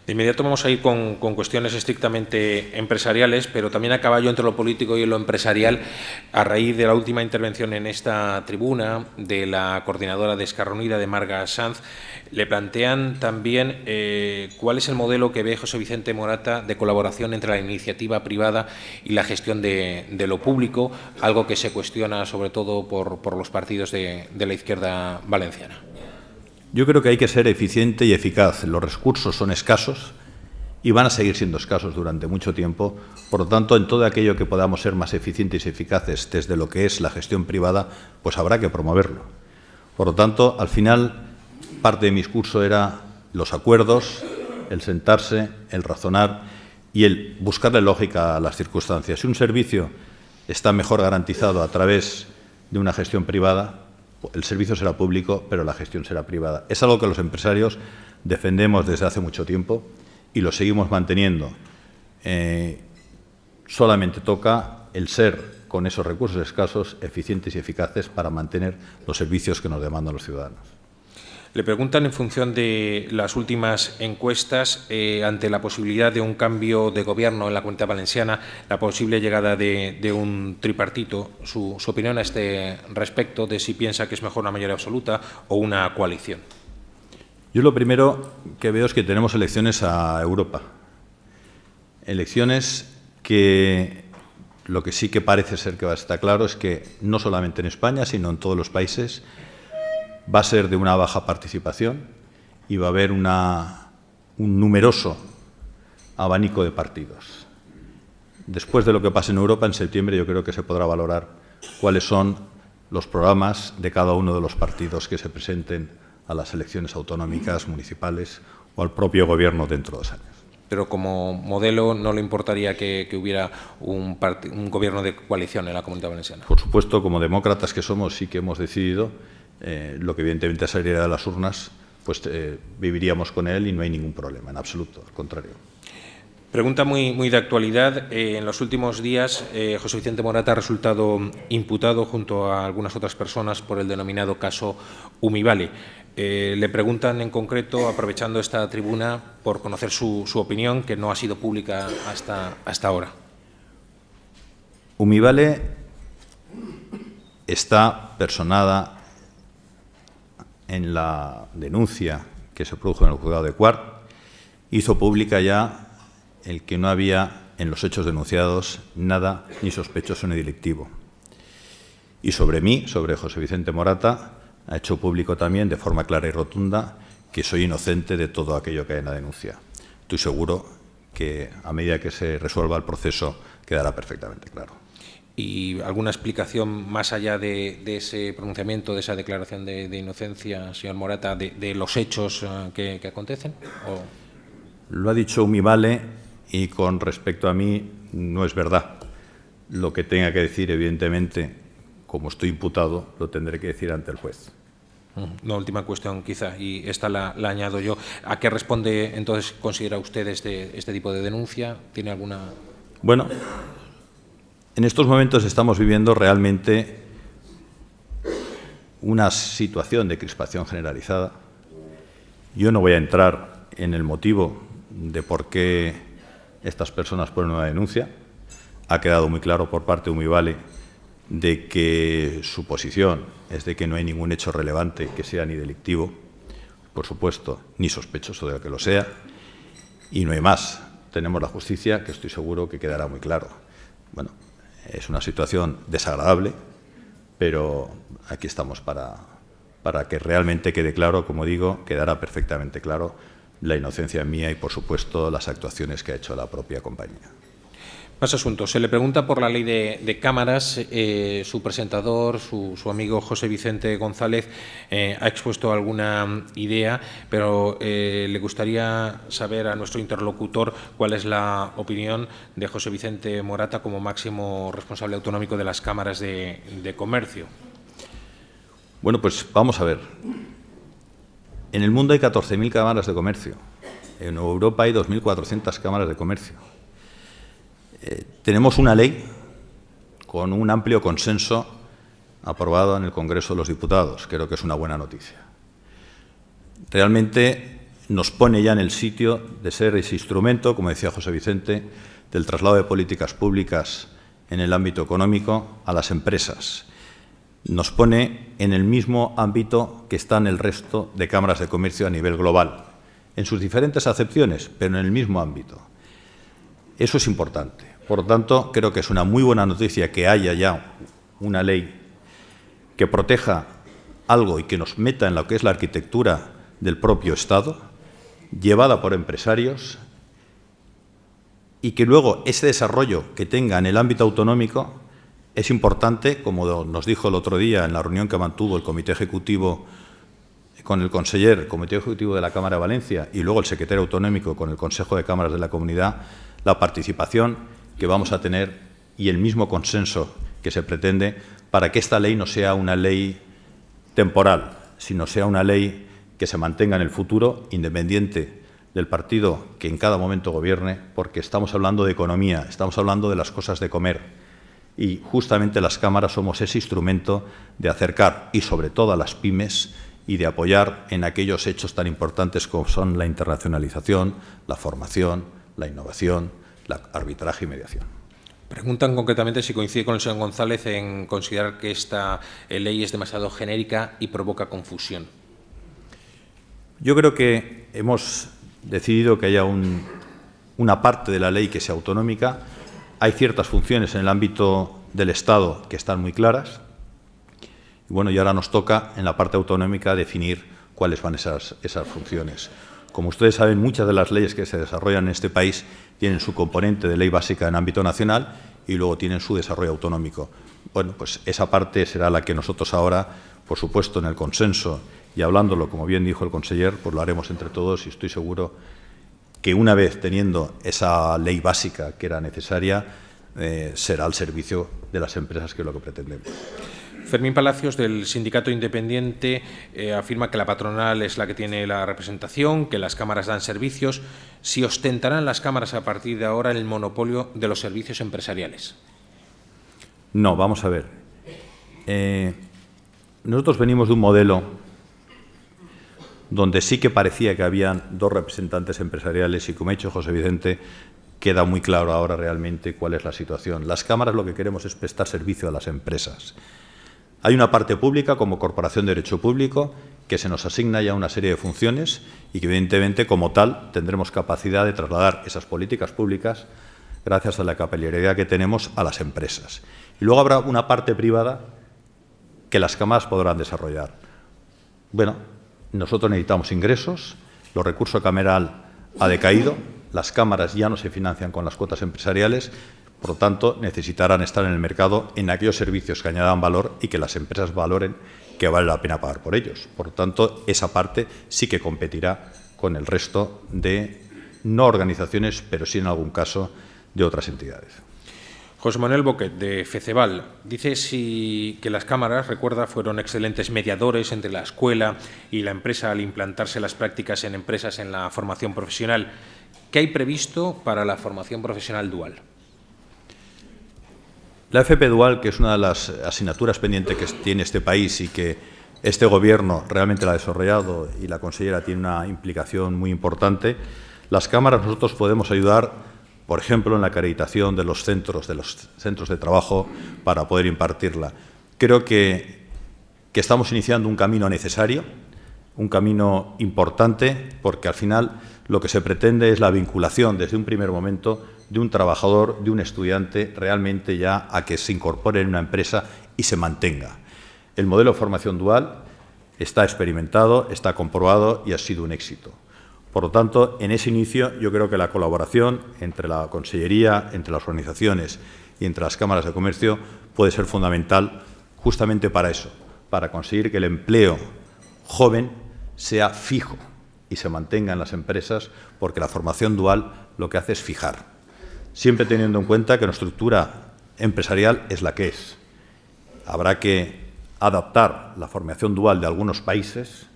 De inmediato vamos a ir con cuestiones estrictamente empresariales, pero también a caballo entre lo político y lo empresarial, a raíz de la última intervención en esta tribuna de la coordinadora de Esquerra Unida, de Marga Sanz. Le plantean también cuál es el modelo que ve José Vicente Morata de colaboración entre la iniciativa privada y la gestión de lo público, algo que se cuestiona sobre todo por los partidos de la izquierda valenciana. Yo creo que hay que ser eficiente y eficaz. Los recursos son escasos y van a seguir siendo escasos durante mucho tiempo. Por lo tanto, en todo aquello que podamos ser más eficientes y eficaces desde lo que es la gestión privada, pues habrá que promoverlo. Por lo tanto, al final, parte de mi discurso era los acuerdos, el sentarse, el razonar y el buscarle lógica a las circunstancias. Si un servicio está mejor garantizado a través de una gestión privada, el servicio será público, pero la gestión será privada. Es algo que los empresarios defendemos desde hace mucho tiempo y lo seguimos manteniendo. Solamente toca el ser, con esos recursos escasos, eficientes y eficaces para mantener los servicios que nos demandan los ciudadanos. Le preguntan, en función de las últimas encuestas, ante la posibilidad de un cambio de gobierno en la Comunidad Valenciana, la posible llegada de un tripartito, su opinión a este respecto, de si piensa que es mejor una mayoría absoluta o una coalición. Yo lo primero que veo es que tenemos elecciones a Europa. Elecciones que lo que sí que parece ser que va a estar claro es que no solamente en España, sino en todos los países, va a ser de una baja participación y va a haber un numeroso abanico de partidos. Después de lo que pase en Europa, en septiembre, yo creo que se podrá valorar cuáles son los programas de cada uno de los partidos que se presenten a las elecciones autonómicas, municipales o al propio Gobierno dentro de 2 años. Pero como modelo, ¿no le importaría que hubiera un gobierno de coalición en la Comunidad Valenciana? Por supuesto, como demócratas que somos, sí que hemos decidido lo que evidentemente saliera de las urnas, pues viviríamos con él y no hay ningún problema, en absoluto, al contrario. Pregunta muy de actualidad. En los últimos días, José Vicente Morata ha resultado imputado junto a algunas otras personas por el denominado caso Umivale. Le preguntan en concreto, aprovechando esta tribuna, por conocer su opinión, que no ha sido pública hasta ahora. Umivale está personada en la denuncia que se produjo en el juzgado de Cuart. Hizo pública ya el que no había en los hechos denunciados nada ni sospechoso ni delictivo. Y sobre mí, sobre José Vicente Morata, ha hecho público también de forma clara y rotunda que soy inocente de todo aquello que hay en la denuncia. Estoy seguro que a medida que se resuelva el proceso quedará perfectamente claro. ¿Y alguna explicación más allá de ese pronunciamiento, de esa declaración de inocencia, señor Morata, de los hechos que acontecen? Lo ha dicho Umivale y con respecto a mí no es verdad. Lo que tenga que decir, evidentemente, como estoy imputado, lo tendré que decir ante el juez. Una última cuestión, quizá, y esta la añado yo. ¿A qué responde, entonces, considera usted este tipo de denuncia? ¿Tiene alguna...? Bueno, en estos momentos estamos viviendo realmente una situación de crispación generalizada. Yo no voy a entrar en el motivo de por qué estas personas ponen una denuncia. Ha quedado muy claro por parte de Umivale de que su posición es de que no hay ningún hecho relevante que sea ni delictivo, por supuesto, ni sospechoso de que lo sea, y no hay más. Tenemos la justicia, que estoy seguro que quedará muy claro. Bueno, es una situación desagradable, pero aquí estamos para que realmente quede claro, como digo, quedará perfectamente claro la inocencia mía y, por supuesto, las actuaciones que ha hecho la propia compañía. Más asuntos. Se le pregunta por la ley de cámaras. Su presentador, su amigo José Vicente González, ha expuesto alguna idea, pero le gustaría saber a nuestro interlocutor cuál es la opinión de José Vicente Morata como máximo responsable autonómico de las cámaras de comercio. Bueno, pues vamos a ver. En el mundo hay 14.000 cámaras de comercio. En Europa hay 2.400 cámaras de comercio. Tenemos una ley con un amplio consenso aprobado en el Congreso de los Diputados. Creo que es una buena noticia. Realmente nos pone ya en el sitio de ser ese instrumento, como decía José Vicente, del traslado de políticas públicas en el ámbito económico a las empresas. Nos pone en el mismo ámbito que están el resto de cámaras de comercio a nivel global, en sus diferentes acepciones, pero en el mismo ámbito. Eso es importante. Por lo tanto, creo que es una muy buena noticia que haya ya una ley que proteja algo y que nos meta en lo que es la arquitectura del propio Estado, llevada por empresarios, y que luego ese desarrollo que tenga en el ámbito autonómico es importante, como nos dijo el otro día en la reunión que mantuvo el Comité Ejecutivo con el conseller, el Comité Ejecutivo de la Cámara de Valencia y luego el secretario autonómico con el Consejo de Cámaras de la Comunidad, la participación que vamos a tener y el mismo consenso que se pretende para que esta ley no sea una ley temporal, sino sea una ley que se mantenga en el futuro, independiente del partido que en cada momento gobierne, porque estamos hablando de economía, estamos hablando de las cosas de comer. Y justamente las cámaras somos ese instrumento de acercar, y sobre todo a las pymes, y de apoyar en aquellos hechos tan importantes como son la internacionalización, la formación, la innovación, el arbitraje y mediación. Preguntan concretamente si coincide con el señor González en considerar que esta ley es demasiado genérica y provoca confusión. Yo creo que hemos decidido que haya una parte de la ley que sea autonómica. Hay ciertas funciones en el ámbito del Estado que están muy claras. Y bueno, y ahora nos toca en la parte autonómica definir cuáles van esas funciones. Como ustedes saben, muchas de las leyes que se desarrollan en este país tienen su componente de ley básica en ámbito nacional y luego tienen su desarrollo autonómico. Bueno, pues esa parte será la que nosotros ahora, por supuesto, en el consenso y hablándolo, como bien dijo el conseller, pues lo haremos entre todos y estoy seguro que una vez teniendo esa ley básica que era necesaria, será al servicio de las empresas, que es lo que pretendemos. Fermín Palacios, del Sindicato Independiente, afirma que la patronal es la que tiene la representación, que las cámaras dan servicios. Si ostentarán las cámaras a partir de ahora el monopolio de los servicios empresariales. No, vamos a ver. Nosotros venimos de un modelo donde sí que parecía que habían dos representantes empresariales y, como ha dicho José Vicente, queda muy claro ahora realmente cuál es la situación. Las cámaras lo que queremos es prestar servicio a las empresas. Hay una parte pública como Corporación de Derecho Público que se nos asigna ya una serie de funciones y que evidentemente como tal tendremos capacidad de trasladar esas políticas públicas gracias a la capilaridad que tenemos a las empresas. Y luego habrá una parte privada que las cámaras podrán desarrollar. Bueno, nosotros necesitamos ingresos, los recursos cameral ha decaído, las cámaras ya no se financian con las cuotas empresariales, por lo tanto, necesitarán estar en el mercado en aquellos servicios que añadan valor y que las empresas valoren que vale la pena pagar por ellos. Por lo tanto, esa parte sí que competirá con el resto de, no organizaciones, pero sí en algún caso de otras entidades. José Manuel Boquet, de FECEVAL, dice que las cámaras, recuerda, fueron excelentes mediadores entre la escuela y la empresa al implantarse las prácticas en empresas en la formación profesional. ¿Qué hay previsto para la formación profesional dual? La FP Dual, que es una de las asignaturas pendientes que tiene este país y que este Gobierno realmente la ha desarrollado y la consellera tiene una implicación muy importante, las cámaras nosotros podemos ayudar, por ejemplo, en la acreditación de los centros de trabajo para poder impartirla. Creo que estamos iniciando un camino necesario, un camino importante, porque al final lo que se pretende es la vinculación desde un primer momento de un trabajador, de un estudiante, realmente ya a que se incorpore en una empresa y se mantenga. El modelo de formación dual está experimentado, está comprobado y ha sido un éxito. Por lo tanto, en ese inicio yo creo que la colaboración entre la Consellería, entre las organizaciones y entre las cámaras de comercio puede ser fundamental justamente para eso, para conseguir que el empleo joven sea fijo y se mantenga en las empresas, porque la formación dual lo que hace es fijar, siempre teniendo en cuenta que nuestra estructura empresarial es la que es. Habrá que adaptar la formación dual de algunos países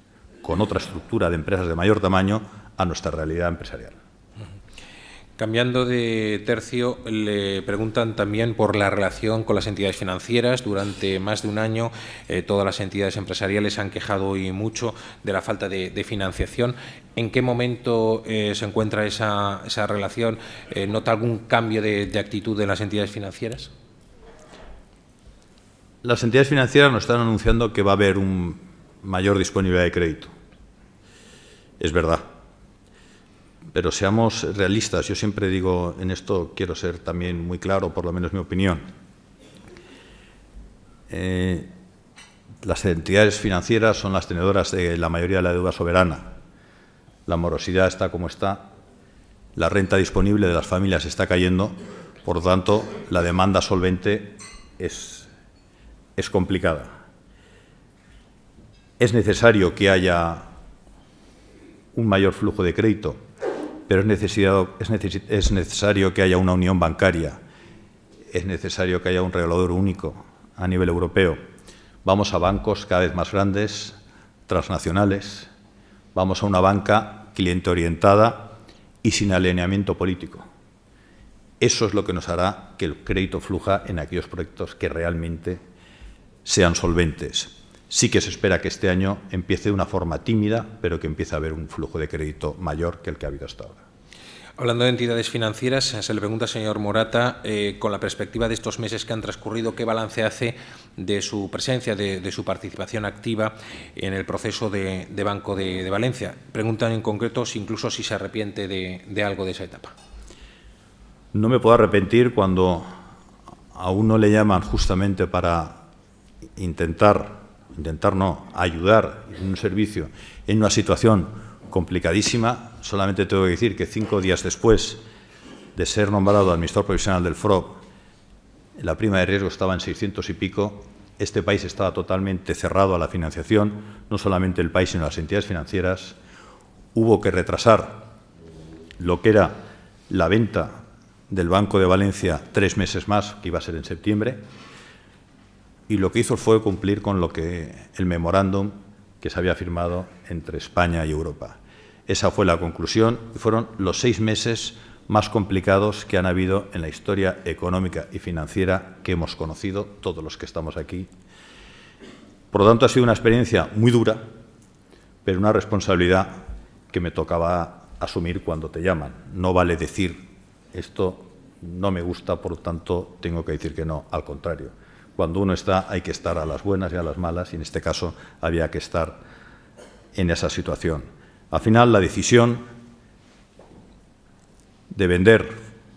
con otra estructura de empresas de mayor tamaño a nuestra realidad empresarial. Cambiando de tercio, le preguntan también por la relación con las entidades financieras. Durante más de un año, todas las entidades empresariales se han quejado y mucho de la falta de financiación. ¿En qué momento se encuentra esa relación? ¿Nota algún cambio de actitud de las entidades financieras? Las entidades financieras nos están anunciando que va a haber una mayor disponibilidad de crédito. Es verdad. Pero seamos realistas. Yo siempre digo, en esto quiero ser también muy claro, por lo menos mi opinión. Las entidades financieras son las tenedoras de la mayoría de la deuda soberana. La morosidad está como está, la renta disponible de las familias está cayendo, por lo tanto, la demanda solvente es complicada. Es necesario que haya un mayor flujo de crédito, pero es necesario que haya una unión bancaria, es necesario que haya un regulador único a nivel europeo. Vamos a bancos cada vez más grandes, transnacionales, vamos a una banca cliente orientada y sin alineamiento político. Eso es lo que nos hará que el crédito fluya en aquellos proyectos que realmente sean solventes. Sí que se espera que este año empiece de una forma tímida, pero que empiece a haber un flujo de crédito mayor que el que ha habido hasta ahora. Hablando de entidades financieras, se le pregunta al señor Morata, con la perspectiva de estos meses que han transcurrido, ¿qué balance hace de su presencia, de su participación activa en el proceso de Banco de Valencia? Preguntan en concreto incluso si se arrepiente de algo de esa etapa. No me puedo arrepentir cuando a uno le llaman justamente para ayudar en un servicio en una situación complicadísima. Solamente tengo que decir que 5 días después de ser nombrado administrador provisional del FROB, la prima de riesgo estaba en 600 y pico. Este país estaba totalmente cerrado a la financiación, no solamente el país, sino las entidades financieras. Hubo que retrasar lo que era la venta del Banco de Valencia 3 meses más, que iba a ser en septiembre. y lo que hizo fue cumplir con lo que el memorándum que se había firmado entre España y Europa. Esa fue la conclusión y fueron los 6 meses más complicados que han habido en la historia económica y financiera que hemos conocido todos los que estamos aquí. Por lo tanto, ha sido una experiencia muy dura, pero una responsabilidad que me tocaba asumir cuando te llaman. No vale decir, esto no me gusta, por lo tanto, tengo que decir que no. Al contrario, cuando uno está, hay que estar a las buenas y a las malas, y en este caso había que estar en esa situación. Al final, la decisión de vender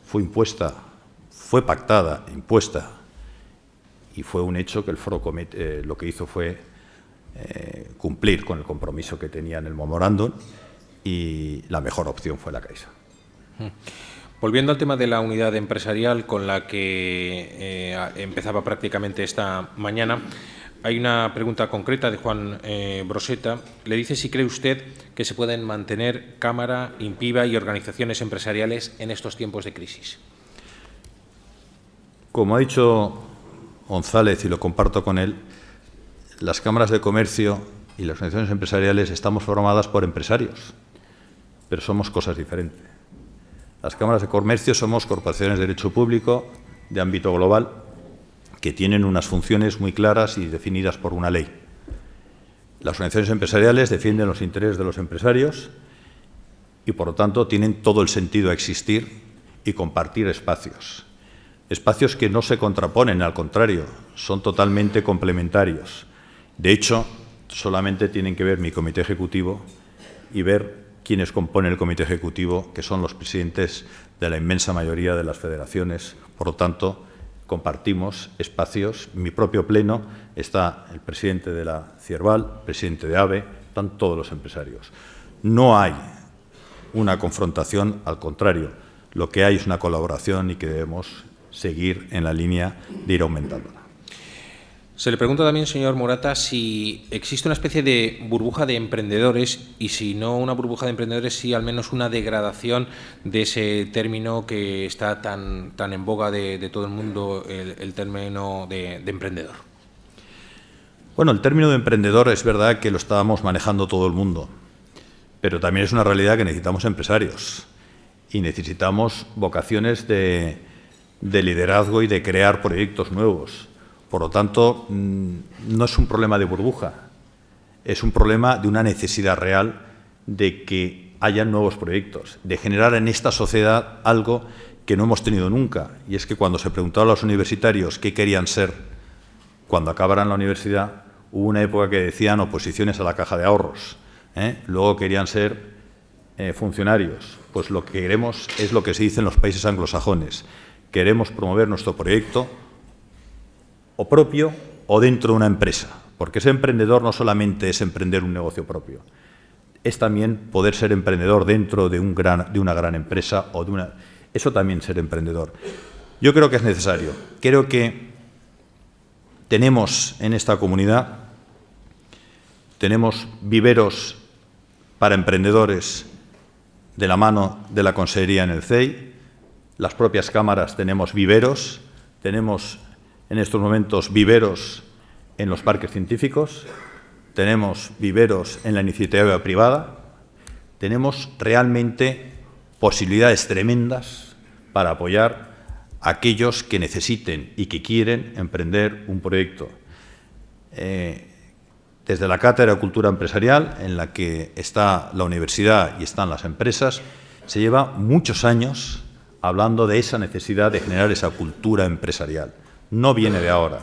fue impuesta, fue pactada, impuesta, y fue un hecho que el Foro lo que hizo fue cumplir con el compromiso que tenía en el memorándum, y la mejor opción fue la Caixa. Volviendo al tema de la unidad empresarial con la que empezaba prácticamente esta mañana, hay una pregunta concreta de Juan Broseta. Le dice si cree usted que se pueden mantener Cámara, Inpiba y organizaciones empresariales en estos tiempos de crisis. Como ha dicho González, y lo comparto con él, las cámaras de comercio y las organizaciones empresariales estamos formadas por empresarios, pero somos cosas diferentes. Las cámaras de comercio somos corporaciones de derecho público de ámbito global que tienen unas funciones muy claras y definidas por una ley. Las organizaciones empresariales defienden los intereses de los empresarios y, por lo tanto, tienen todo el sentido a existir y compartir espacios. Espacios que no se contraponen, al contrario, son totalmente complementarios. De hecho, solamente tienen que ver mi comité ejecutivo y ver quienes componen el comité ejecutivo, que son los presidentes de la inmensa mayoría de las federaciones. Por lo tanto, compartimos espacios. En mi propio pleno está el presidente de la Cierval, presidente de AVE, están todos los empresarios. No hay una confrontación, al contrario, lo que hay es una colaboración y que debemos seguir en la línea de ir aumentándola. Se le pregunta también, señor Morata, si existe una especie de burbuja de emprendedores y, si no una burbuja de emprendedores, sí al menos una degradación de ese término que está tan en boga de todo el mundo, el término de emprendedor. Bueno, el término de emprendedor es verdad que lo estábamos manejando todo el mundo, pero también es una realidad que necesitamos empresarios y necesitamos vocaciones de liderazgo y de crear proyectos nuevos. Por lo tanto, no es un problema de burbuja, es un problema de una necesidad real de que haya nuevos proyectos, de generar en esta sociedad algo que no hemos tenido nunca. Y es que cuando se preguntaba a los universitarios qué querían ser cuando acabaran la universidad, hubo una época que decían oposiciones a la caja de ahorros, luego querían ser funcionarios. Pues lo que queremos es lo que se dice en los países anglosajones. Queremos promover nuestro proyecto o propio o dentro de una empresa, porque ser emprendedor no solamente es emprender un negocio propio, es también poder ser emprendedor dentro de una gran empresa o de una... Eso también ser emprendedor. Yo creo que es necesario. Creo que tenemos en esta comunidad, tenemos viveros para emprendedores de la mano de la Consejería en el CEI, las propias cámaras tenemos viveros, tenemos en estos momentos viveros en los parques científicos, tenemos viveros en la iniciativa privada, tenemos realmente posibilidades tremendas para apoyar a aquellos que necesiten y que quieren emprender un proyecto. Desde la Cátedra de Cultura Empresarial, en la que está la universidad y están las empresas, se lleva muchos años hablando de esa necesidad de generar esa cultura empresarial. No viene de ahora.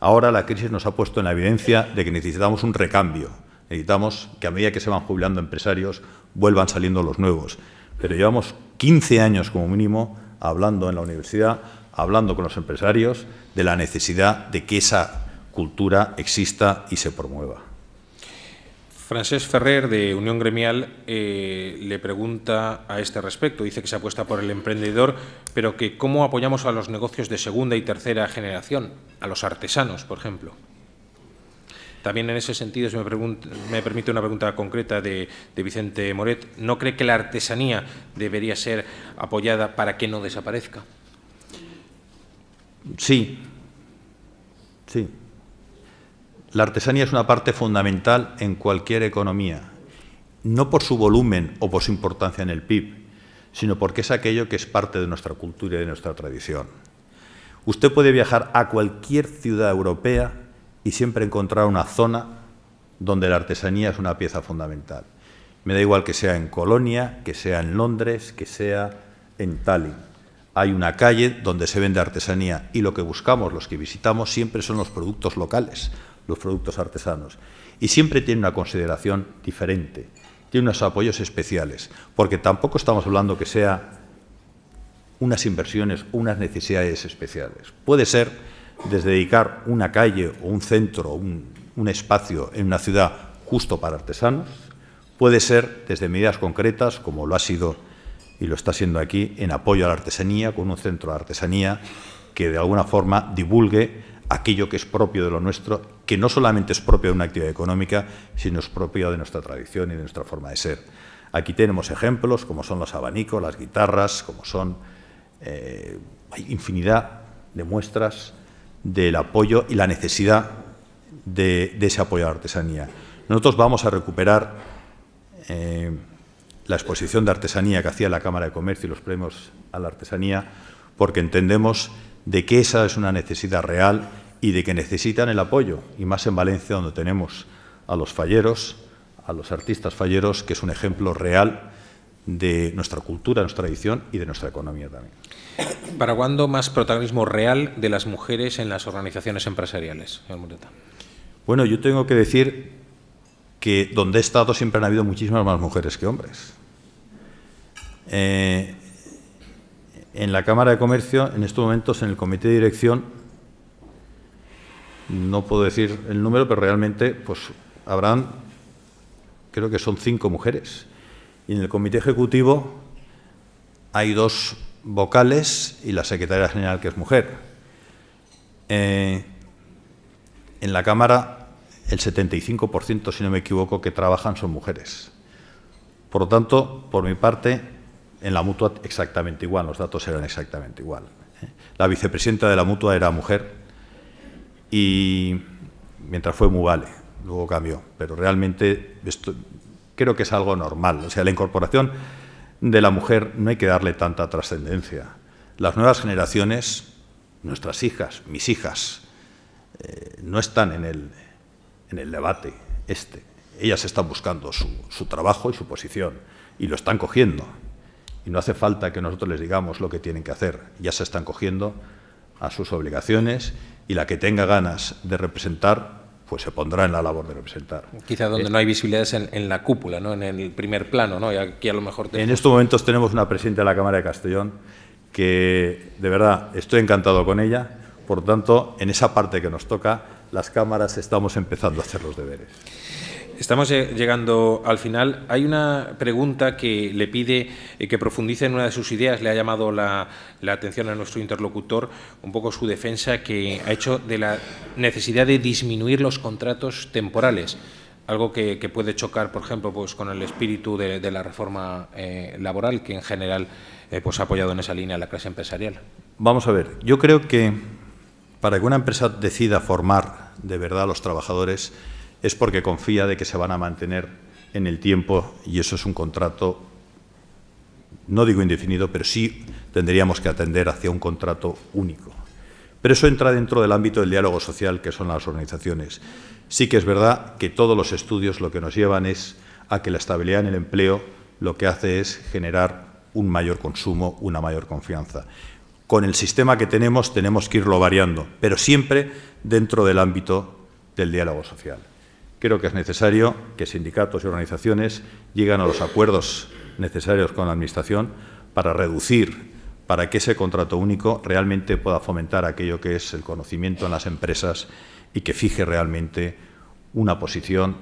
Ahora la crisis nos ha puesto en la evidencia de que necesitamos un recambio. Necesitamos que a medida que se van jubilando empresarios vuelvan saliendo los nuevos. Pero llevamos 15 años como mínimo hablando en la universidad, hablando con los empresarios de la necesidad de que esa cultura exista y se promueva. Francesc Ferrer, de Unión Gremial, le pregunta a este respecto. Dice que se apuesta por el emprendedor, pero que ¿cómo apoyamos a los negocios de segunda y tercera generación? A los artesanos, por ejemplo. También en ese sentido, si me permite una pregunta concreta de Vicente Moret, ¿no cree que la artesanía debería ser apoyada para que no desaparezca? Sí, sí. La artesanía es una parte fundamental en cualquier economía, no por su volumen o por su importancia en el PIB, sino porque es aquello que es parte de nuestra cultura y de nuestra tradición. Usted puede viajar a cualquier ciudad europea y siempre encontrar una zona donde la artesanía es una pieza fundamental. Me da igual que sea en Colonia, que sea en Londres, que sea en Tallinn. Hay una calle donde se vende artesanía y lo que buscamos, los que visitamos, siempre son los productos locales, los productos artesanos. Y siempre tiene una consideración diferente, tiene unos apoyos especiales, porque tampoco estamos hablando que sea unas inversiones o unas necesidades especiales. Puede ser desde dedicar una calle o un centro, un espacio en una ciudad justo para artesanos, puede ser desde medidas concretas, como lo ha sido y lo está siendo aquí, en apoyo a la artesanía, con un centro de artesanía que de alguna forma divulgue aquello que es propio de lo nuestro, que no solamente es propio de una actividad económica, sino es propio de nuestra tradición y de nuestra forma de ser. Aquí tenemos ejemplos como son los abanicos, las guitarras, como son hay infinidad de muestras del apoyo y la necesidad de ese apoyo a la artesanía. Nosotros vamos a recuperar la exposición de artesanía que hacía la Cámara de Comercio y los premios a la artesanía, porque entendemos de que esa es una necesidad real y de que necesitan el apoyo, y más en Valencia, donde tenemos a los falleros, a los artistas falleros, que es un ejemplo real de nuestra cultura, nuestra tradición y de nuestra economía también. ¿Para cuándo más protagonismo real de las mujeres en las organizaciones empresariales, señor Moreta? Bueno, yo tengo que decir que donde he estado siempre han habido muchísimas más mujeres que hombres. En la Cámara de Comercio, en estos momentos, en el comité de dirección, no puedo decir el número, pero realmente pues habrán, creo que son 5 mujeres. Y en el comité ejecutivo hay 2 vocales y la secretaria general, que es mujer. En la Cámara, el 75%, si no me equivoco, que trabajan son mujeres. Por lo tanto, por mi parte, en la Mutua exactamente igual, los datos eran exactamente igual. La vicepresidenta de la Mutua era mujer y mientras fue Mubale, luego cambió, pero realmente esto creo que es algo normal. O sea, la incorporación de la mujer no hay que darle tanta trascendencia. Las nuevas generaciones, nuestras hijas, mis hijas, no están en el debate Ellas están buscando su trabajo y su posición y lo están cogiendo. Y no hace falta que nosotros les digamos lo que tienen que hacer. Ya se están cogiendo a sus obligaciones y la que tenga ganas de representar, pues se pondrá en la labor de representar. Quizá donde no hay visibilidad es en la cúpula, ¿no? En el primer plano, ¿no? Y aquí a lo mejor En estos momentos tenemos una presidenta de la Cámara de Castellón que, de verdad, estoy encantado con ella. Por lo tanto, en esa parte que nos toca, las cámaras estamos empezando a hacer los deberes. Estamos llegando al final. Hay una pregunta que le pide que profundice en una de sus ideas. Le ha llamado la atención a nuestro interlocutor un poco su defensa, que ha hecho de la necesidad de disminuir los contratos temporales, algo que puede chocar, por ejemplo, pues con el espíritu de la reforma laboral, que en general pues ha apoyado en esa línea la clase empresarial. Vamos a ver, yo creo que para que una empresa decida formar de verdad a los trabajadores es porque confía de que se van a mantener en el tiempo, y eso es un contrato, no digo indefinido, pero sí tendríamos que atender hacia un contrato único. Pero eso entra dentro del ámbito del diálogo social, que son las organizaciones. Sí que es verdad que todos los estudios lo que nos llevan es a que la estabilidad en el empleo lo que hace es generar un mayor consumo, una mayor confianza. Con el sistema que tenemos que irlo variando, pero siempre dentro del ámbito del diálogo social. Creo que es necesario que sindicatos y organizaciones lleguen a los acuerdos necesarios con la Administración para reducir, para que ese contrato único realmente pueda fomentar aquello que es el conocimiento en las empresas y que fije realmente una posición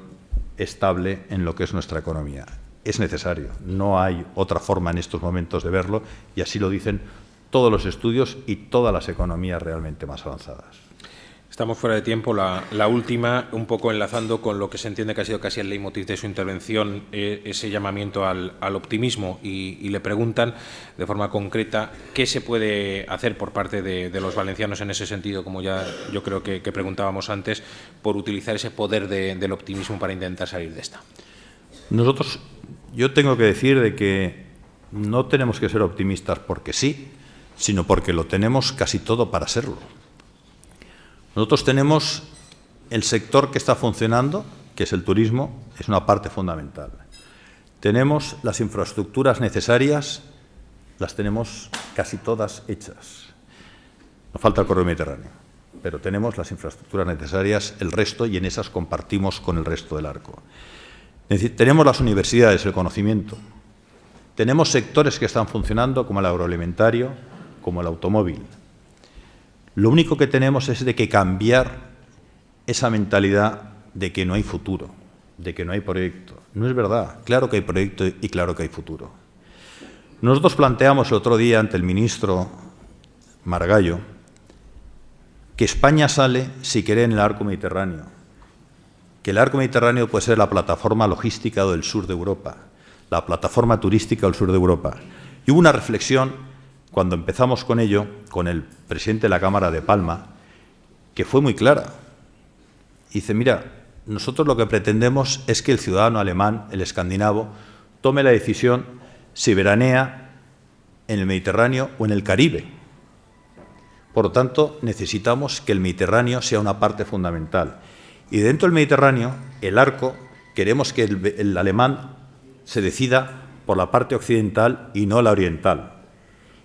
estable en lo que es nuestra economía. Es necesario, no hay otra forma en estos momentos de verlo, y así lo dicen todos los estudios y todas las economías realmente más avanzadas. Estamos fuera de tiempo. La última, un poco enlazando con lo que se entiende que ha sido casi el leitmotiv de su intervención, ese llamamiento al optimismo, y le preguntan de forma concreta qué se puede hacer por parte de los valencianos en ese sentido, como ya yo creo que preguntábamos antes, por utilizar ese poder del optimismo para intentar salir de esta. Yo tengo que decir de que no tenemos que ser optimistas porque sí, sino porque lo tenemos casi todo para serlo. Nosotros tenemos el sector que está funcionando, que es el turismo, es una parte fundamental. Tenemos las infraestructuras necesarias, las tenemos casi todas hechas. Nos falta el corredor mediterráneo, pero tenemos las infraestructuras necesarias, el resto, y en esas compartimos con el resto del arco. Tenemos las universidades, el conocimiento. Tenemos sectores que están funcionando, como el agroalimentario, como el automóvil. Lo único que tenemos es de que cambiar esa mentalidad de que no hay futuro, de que no hay proyecto. No es verdad. Claro que hay proyecto y claro que hay futuro. Nosotros planteamos el otro día ante el ministro Margallo que España sale, si quiere, en el arco mediterráneo. Que el arco mediterráneo puede ser la plataforma logística del sur de Europa, la plataforma turística del sur de Europa. Y hubo una reflexión cuando empezamos con ello, con el presidente de la Cámara de Palma, que fue muy clara. Dice, mira, nosotros lo que pretendemos es que el ciudadano alemán, el escandinavo, tome la decisión si veranea en el Mediterráneo o en el Caribe. Por lo tanto, necesitamos que el Mediterráneo sea una parte fundamental. Y dentro del Mediterráneo, el arco, queremos que el alemán se decida por la parte occidental y no la oriental.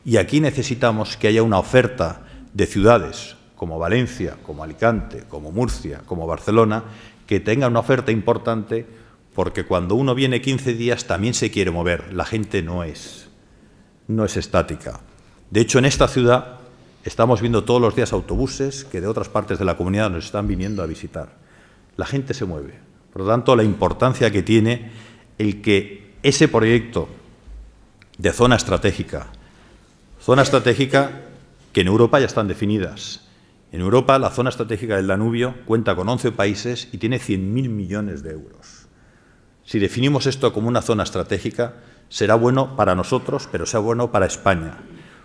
Y aquí necesitamos que haya una oferta de ciudades como Valencia, como Alicante, como Murcia, como Barcelona, que tenga una oferta importante, porque cuando uno viene 15 días también se quiere mover. La gente no es estática. De hecho, en esta ciudad estamos viendo todos los días autobuses que de otras partes de la comunidad nos están viniendo a visitar. La gente se mueve. Por lo tanto, la importancia que tiene el que ese proyecto de zona estratégica que en Europa ya están definidas. En Europa, la zona estratégica del Danubio cuenta con 11 países y tiene 100.000 millones de euros. Si definimos esto como una zona estratégica, será bueno para nosotros, pero será bueno para España,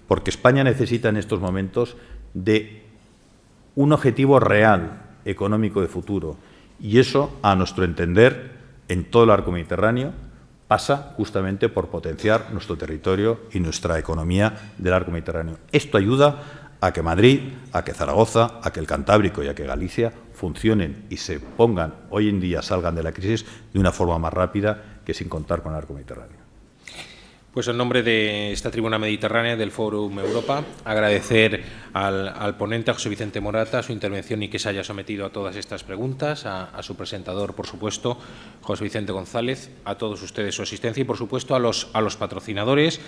porque España necesita en estos momentos de un objetivo real económico de futuro. Y eso, a nuestro entender, en todo el arco mediterráneo, pasa justamente por potenciar nuestro territorio y nuestra economía del arco mediterráneo. Esto ayuda a que Madrid, a que Zaragoza, a que el Cantábrico y a que Galicia funcionen y se pongan, hoy en día salgan de la crisis de una forma más rápida que sin contar con el arco mediterráneo. Pues en nombre de esta tribuna mediterránea del Fórum Europa, agradecer al ponente, a José Vicente Morata, su intervención y que se haya sometido a todas estas preguntas, a su presentador, por supuesto, José Vicente González, a todos ustedes su asistencia y, por supuesto, a los patrocinadores,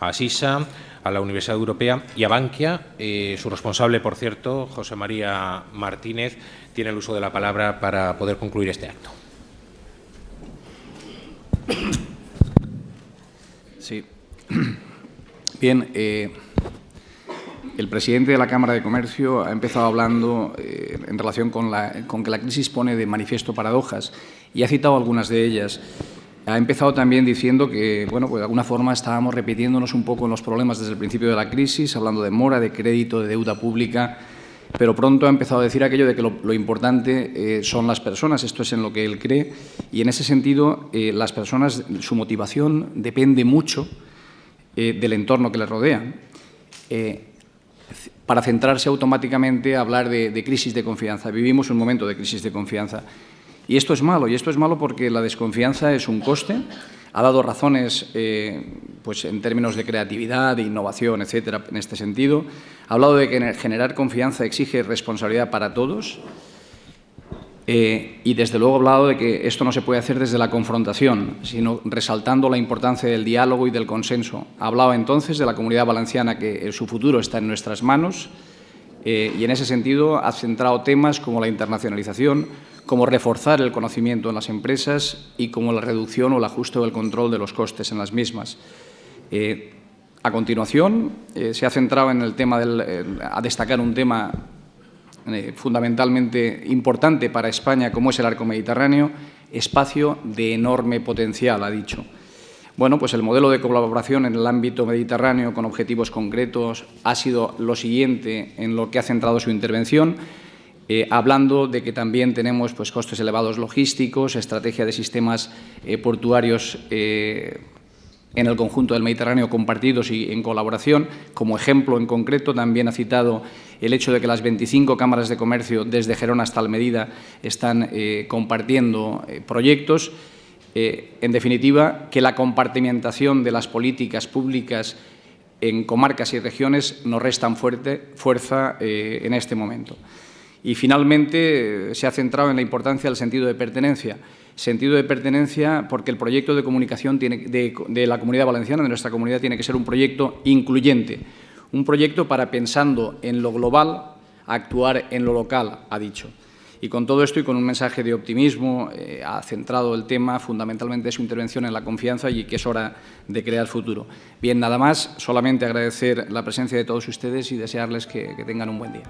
a SISA, a la Universidad Europea y a Bankia. Su responsable, por cierto, José María Martínez, tiene el uso de la palabra para poder concluir este acto. Sí. Bien, el presidente de la Cámara de Comercio ha empezado hablando en relación con que la crisis pone de manifiesto paradojas y ha citado algunas de ellas. Ha empezado también diciendo que, bueno, pues de alguna forma estábamos repitiéndonos un poco en los problemas desde el principio de la crisis, hablando de mora, de crédito, de deuda pública, pero pronto ha empezado a decir aquello de que lo importante son las personas, esto es en lo que él cree, y en ese sentido las personas, su motivación depende mucho del entorno que les rodea. Para centrarse automáticamente a hablar de crisis de confianza. Vivimos un momento de crisis de confianza. Y esto es malo porque la desconfianza es un coste, ha dado razones pues en términos de creatividad, de innovación, etcétera, en este sentido. Ha hablado de que generar confianza exige responsabilidad para todos y, desde luego, ha hablado de que esto no se puede hacer desde la confrontación, sino resaltando la importancia del diálogo y del consenso. Ha hablado entonces de la Comunidad Valenciana, que su futuro está en nuestras manos y, en ese sentido, ha centrado temas como la internacionalización, como reforzar el conocimiento en las empresas y como la reducción o el ajuste o el control de los costes en las mismas. A continuación, se ha centrado en el tema a destacar un tema fundamentalmente importante para España, como es el arco mediterráneo, espacio de enorme potencial, ha dicho. Bueno, pues el modelo de colaboración en el ámbito mediterráneo con objetivos concretos ha sido lo siguiente en lo que ha centrado su intervención, hablando de que también tenemos pues, costes elevados logísticos, estrategia de sistemas portuarios en el conjunto del Mediterráneo compartidos y en colaboración. Como ejemplo en concreto, también ha citado el hecho de que las 25 cámaras de comercio desde Gerona hasta Almería están compartiendo proyectos. En definitiva, que la compartimentación de las políticas públicas en comarcas y regiones nos restan fuerza en este momento. Y, finalmente, se ha centrado en la importancia del sentido de pertenencia. Sentido de pertenencia porque el proyecto de comunicación de la Comunidad Valenciana, de nuestra comunidad, tiene que ser un proyecto incluyente, un proyecto para, pensando en lo global, actuar en lo local, ha dicho. Y con todo esto y con un mensaje de optimismo, ha centrado el tema fundamentalmente su intervención en la confianza y que es hora de crear futuro. Bien, nada más, solamente agradecer la presencia de todos ustedes y desearles que tengan un buen día.